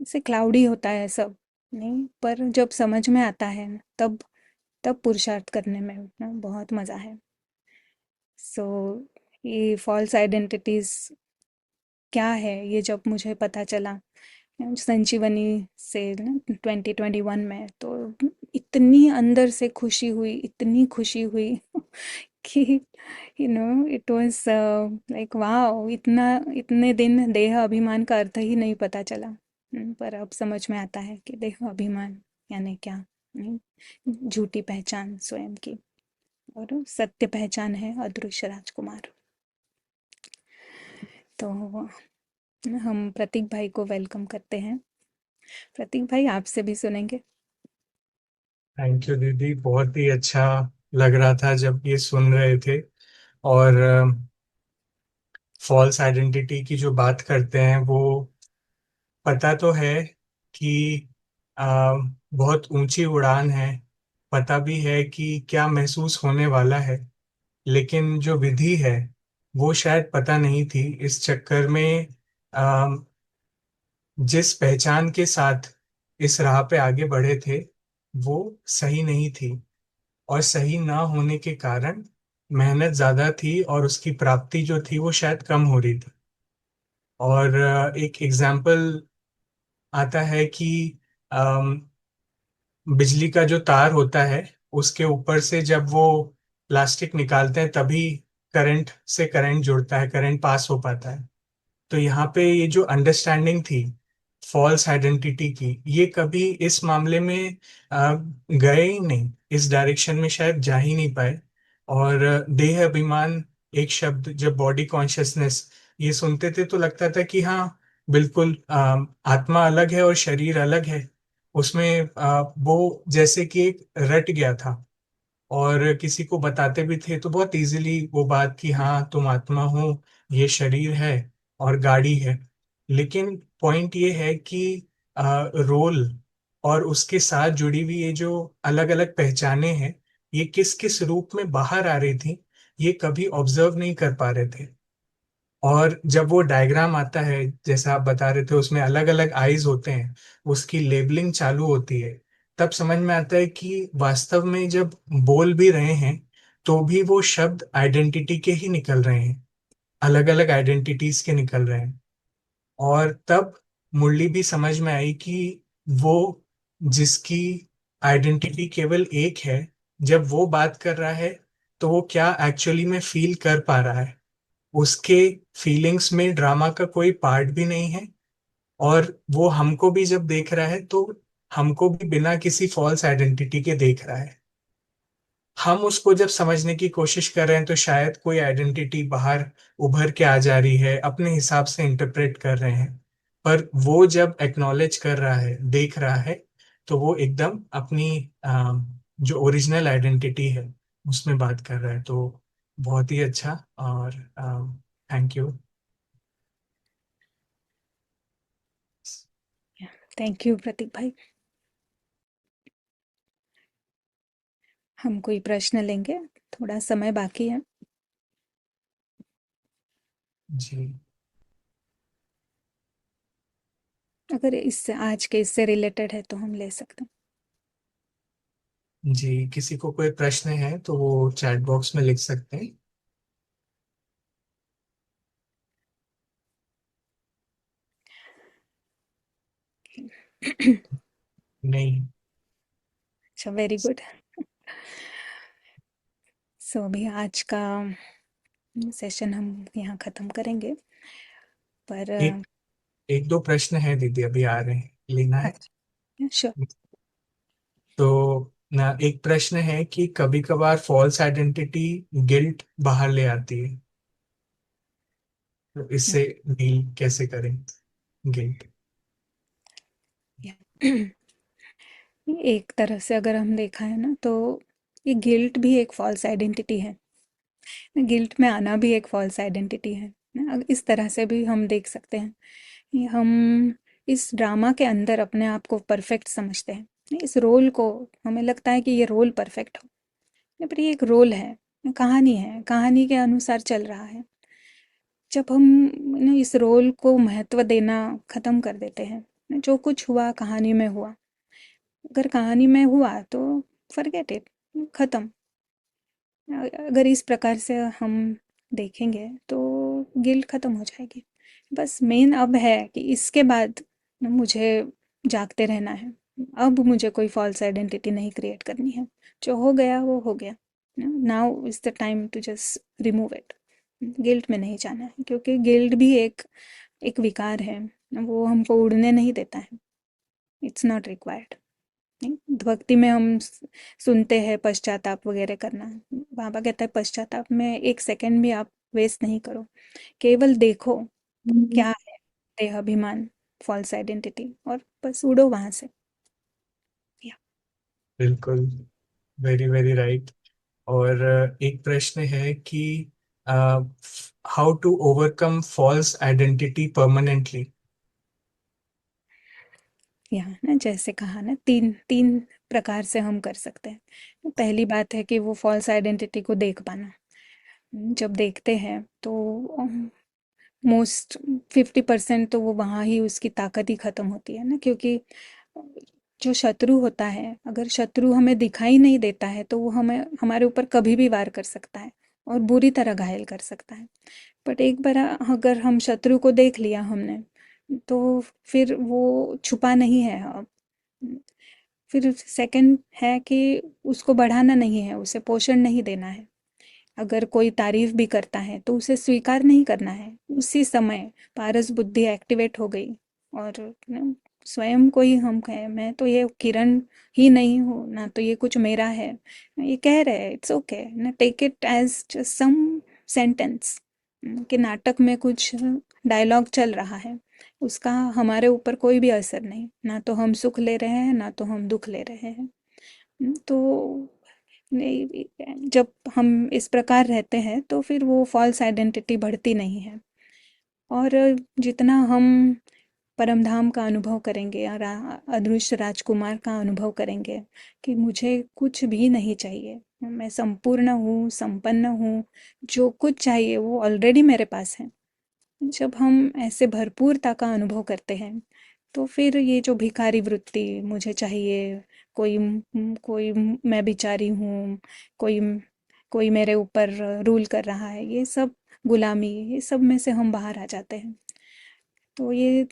B: ऐसे क्लाउडी होता है सब। नहीं, पर जब समझ में आता है ना, तब तब पुरुषार्थ करने में ना बहुत मज़ा है। सो ये फॉल्स आइडेंटिटीज क्या है, ये जब मुझे पता चला संजीवनी से ना 2021 में, तो इतनी अंदर से खुशी हुई, इतनी खुशी हुई कि इट वाज लाइक वाह, इतना इतने दिन देह अभिमान का अर्थ ही नहीं पता चला। पर अब समझ में आता है कि देह अभिमान यानी क्या। हम्म, झूठी पहचान स्वयं की, और सत्य पहचान है अदृश्य राजकुमार। तो हम प्रतीक भाई को वेलकम करते हैं। प्रतीक भाई, आपसे भी सुनेंगे।
D: थैंक यू दीदी, बहुत ही अच्छा लग रहा था जब ये सुन रहे थे। और फॉल्स आइडेंटिटी की जो बात करते हैं वो पता तो है कि बहुत ऊंची उड़ान है, पता भी है कि क्या महसूस होने वाला है, लेकिन जो विधि है वो शायद पता नहीं थी। इस चक्कर में जिस पहचान के साथ इस राह पे आगे बढ़े थे वो सही नहीं थी, और सही ना होने के कारण मेहनत ज्यादा थी और उसकी प्राप्ति जो थी वो शायद कम हो रही थी। और एक एग्जाम्पल आता है कि अम, बिजली का जो तार होता है उसके ऊपर से जब वो प्लास्टिक निकालते हैं तभी करंट जुड़ता है, करंट पास हो पाता है। तो यहाँ पे ये जो अंडरस्टैंडिंग थी फॉल्स आइडेंटिटी की, ये कभी इस मामले में गए ही नहीं, इस डायरेक्शन में शायद जा ही नहीं पाए। और देह अभिमान एक शब्द जब बॉडी कॉन्शियसनेस ये सुनते थे तो लगता था कि हाँ बिल्कुल आत्मा अलग है और शरीर अलग है। उसमें वो जैसे कि एक रट गया था। और किसी को बताते भी थे तो बहुत इजीली वो बात कि हाँ तुम आत्मा हो, ये शरीर है और गाड़ी है। लेकिन पॉइंट ये है कि रोल और उसके साथ जुड़ी हुई ये जो अलग अलग पहचाने हैं, ये किस किस रूप में बाहर आ रही थी, ये कभी ऑब्जर्व नहीं कर पा रहे थे। और जब वो डायग्राम आता है जैसा आप बता रहे थे, उसमें अलग अलग आईज होते हैं, उसकी लेबलिंग चालू होती है, तब समझ में आता है कि वास्तव में जब बोल भी रहे हैं तो भी वो शब्द आइडेंटिटी के ही निकल रहे हैं, अलग अलग आइडेंटिटीज के निकल रहे हैं। और तब मुरली भी समझ में आई कि वो जिसकी आइडेंटिटी केवल एक है, जब वो बात कर रहा है तो वो क्या एक्चुअली में फील कर पा रहा है। उसके फीलिंग्स में ड्रामा का कोई पार्ट भी नहीं है। और वो हमको भी जब देख रहा है तो हमको भी बिना किसी फॉल्स आइडेंटिटी के देख रहा है। हम उसको जब समझने की कोशिश कर रहे हैं तो शायद कोई आइडेंटिटी बाहर उभर के आ जा रही है, अपने हिसाब से इंटरप्रेट कर रहे हैं। पर वो जब एक्नॉलेज कर रहा है, देख रहा है, तो वो एकदम अपनी जो ओरिजिनल आइडेंटिटी है उसमें बात कर रहा है। तो बहुत ही अच्छा। और थैंक यू।
B: थैंक यू प्रतीक भाई। हम कोई प्रश्न लेंगे, थोड़ा समय बाकी है।
D: जी।
B: अगर इससे आज के इससे रिलेटेड है तो हम ले सकते
D: जी, किसी को कोई प्रश्न है तो वो चैट बॉक्स में लिख सकते हैं।
B: हैं।
D: नहीं।
B: अच्छा, वेरी गुड। सो अभी आज का सेशन हम यहाँ ख़त्म करेंगे। पर
D: एक एक दो प्रश्न है दीदी, अभी आ रहे हैं, लेना है।
B: अच्छा, श्योर।
D: तो ना, एक प्रश्न है कि कभी कभार फॉल्स आइडेंटिटी गिल्ट बाहर ले आती है, तो इससे डील कैसे करें गिल्ट।
B: एक तरह से अगर हम देखा है ना, तो ये गिल्ट भी एक फॉल्स आइडेंटिटी है। गिल्ट में आना भी एक फॉल्स आइडेंटिटी है ना। इस तरह से भी हम देख सकते हैं। ये हम इस ड्रामा के अंदर अपने आप को परफेक्ट समझते हैं, इस रोल को हमें लगता है कि ये रोल परफेक्ट हो, पर ये एक रोल है, कहानी है, कहानी के अनुसार चल रहा है। जब हम इस रोल को महत्व देना ख़त्म कर देते हैं, जो कुछ हुआ कहानी में हुआ, अगर कहानी में हुआ तो फॉरगेट इट, ख़त्म। अगर इस प्रकार से हम देखेंगे तो गिल्ट ख़त्म हो जाएगी। बस मेन अब है कि इसके बाद मुझे जागते रहना है। अब मुझे कोई फॉल्स आइडेंटिटी नहीं क्रिएट करनी है। जो हो गया वो हो गया। Now is the time to just remove it. Guilt में नहीं जाना है, क्योंकि गिल्ट भी एक एक विकार है। वो हमको उड़ने नहीं देता है। It's not required. नहीं, भक्ति में हम सुनते हैं पश्चाताप वगैरह करना। बाबा कहता है पश्चाताप में एक सेकंड भी आप वेस्ट नहीं करो, केवल देखो क्या है देह अभिमान, फॉल्स आइडेंटिटी, और बस उड़ो वहां से। या
D: बिल्कुल, वेरी वेरी राइट। और एक प्रश्न है कि how to overcome false identity permanently.
B: यहाँ ना, जैसे कहा ना, तीन तीन प्रकार से हम कर सकते हैं। पहली बात है कि वो फॉल्स आइडेंटिटी को देख पाना। जब देखते हैं तो मोस्ट 50% तो वो वहाँ ही उसकी ताकत ही ख़त्म होती है ना, क्योंकि जो शत्रु होता है, अगर शत्रु हमें दिखाई नहीं देता है तो वो हमें हमारे ऊपर कभी भी वार कर सकता है और बुरी तरह घायल कर सकता है। बट एक बार अगर हम शत्रु को देख लिया हमने, तो फिर वो छुपा नहीं है अब। फिर सेकंड है कि उसको बढ़ाना नहीं है, उसे पोषण नहीं देना है। अगर कोई तारीफ भी करता है तो उसे स्वीकार नहीं करना है। उसी समय पारस बुद्धि एक्टिवेट हो गई, और न, स्वयं को ही हम कहें मैं तो ये किरण ही नहीं हूँ ना, तो ये कुछ मेरा है, ये कह रहे हैं, इट्स ओके ना, take it as just some sentence कि नाटक में कुछ डायलॉग चल रहा है, उसका हमारे ऊपर कोई भी असर नहीं, ना तो हम सुख ले रहे हैं ना तो हम दुख ले रहे हैं। तो जब हम इस प्रकार रहते हैं तो फिर वो फॉल्स आइडेंटिटी बढ़ती नहीं है। और जितना हम परमधाम का अनुभव करेंगे और अदृश्य राजकुमार का अनुभव करेंगे कि मुझे कुछ भी नहीं चाहिए, मैं संपूर्ण हूँ, संपन्न हूँ, जो कुछ चाहिए वो ऑलरेडी मेरे पास है। जब हम ऐसे भरपूरता का अनुभव करते हैं तो फिर ये जो भिखारी वृत्ति, मुझे चाहिए, कोई मैं बिचारी हूँ, कोई कोई मेरे ऊपर रूल कर रहा है, ये सब गुलामी, ये सब में से हम बाहर आ जाते हैं। तो ये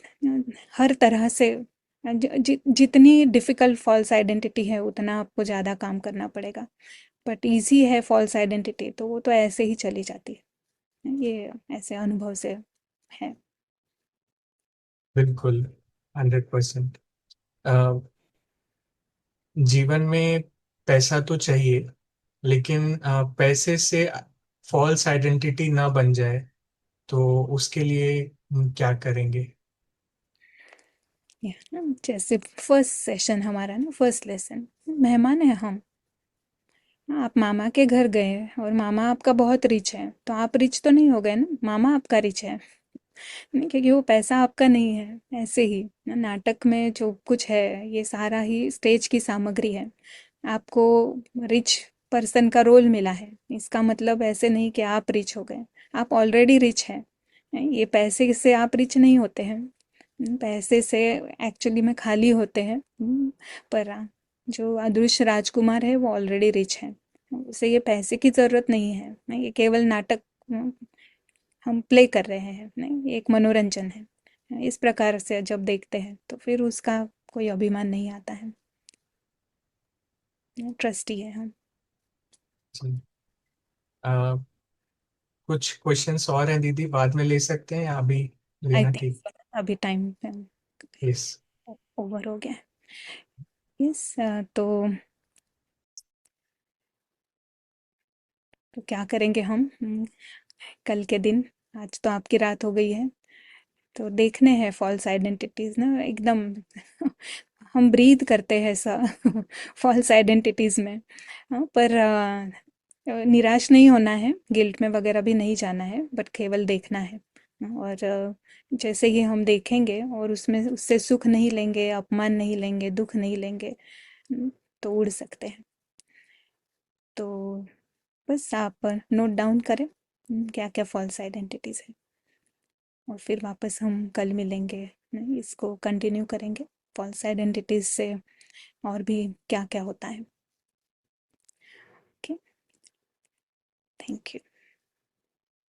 B: हर तरह से जितनी डिफ़िकल्ट फॉल्स आइडेंटिटी है उतना आपको ज़्यादा काम करना पड़ेगा। बट ईज़ी है फॉल्स आइडेंटिटी तो वो तो ऐसे ही चली जाती है। ये ऐसे अनुभव से है।
D: बिल्कुल, 100%। जीवन में पैसा तो चाहिए, लेकिन पैसे से फॉल्स आइडेंटिटी ना बन जाए, तो उसके लिए हम क्या करेंगे?
B: जैसे फर्स्ट सेशन हमारा ना, फर्स्ट लेसन, मेहमान है हम। आप मामा के घर गए और मामा आपका बहुत रिच है, तो आप रिच तो नहीं हो गए ना, मामा आपका रिच है। नहीं, क्योंकि वो पैसा आपका नहीं है। ऐसे ही नाटक में जो कुछ है ये सारा ही स्टेज की सामग्री है। आपको रिच पर्सन का रोल मिला है, इसका मतलब ऐसे नहीं कि आप रिच हो गए, आप ऑलरेडी रिच हैं। ये पैसे से आप रिच नहीं होते हैं, पैसे से एक्चुअली में खाली होते हैं। पर जो अदृश्य राजकुमार है वो ऑलरेडी रिच है, उसे ये पैसे की ज़रूरत नहीं है। नहीं, ये केवल नाटक हम प्ले कर रहे हैं, नहीं, ये एक मनोरंजन है। इस प्रकार से जब देखते हैं तो फिर उसका कोई अभिमान नहीं आता है, ट्रस्टी है हम।
D: जी। अ, कुछ क्वेश्चंस और हैं दीदी, बाद में ले सकते हैं या अभी
B: आई
D: लेना ठीक?
B: थिंक अभी टाइम
D: यस।
B: ओवर हो गया। यस, तो क्या करेंगे हम कल के दिन? आज तो आपकी रात हो गई है, तो देखने हैं फॉल्स आइडेंटिटीज ना एकदम हम ब्रीद करते हैं सा फॉल्स आइडेंटिटीज में। हाँ, पर निराश नहीं होना है, गिल्ट में वगैरह भी नहीं जाना है, बट केवल देखना है। और जैसे ही हम देखेंगे और उसमें उससे सुख नहीं लेंगे, अपमान नहीं लेंगे, दुख नहीं लेंगे, तो उड़ सकते हैं। तो बस आप नोट डाउन करें क्या क्या फॉल्स आइडेंटिटीज है, और फिर वापस हम कल मिलेंगे, इसको कंटिन्यू करेंगे फॉल्स आइडेंटिटीज से और भी क्या क्या होता है। Okay, thank you.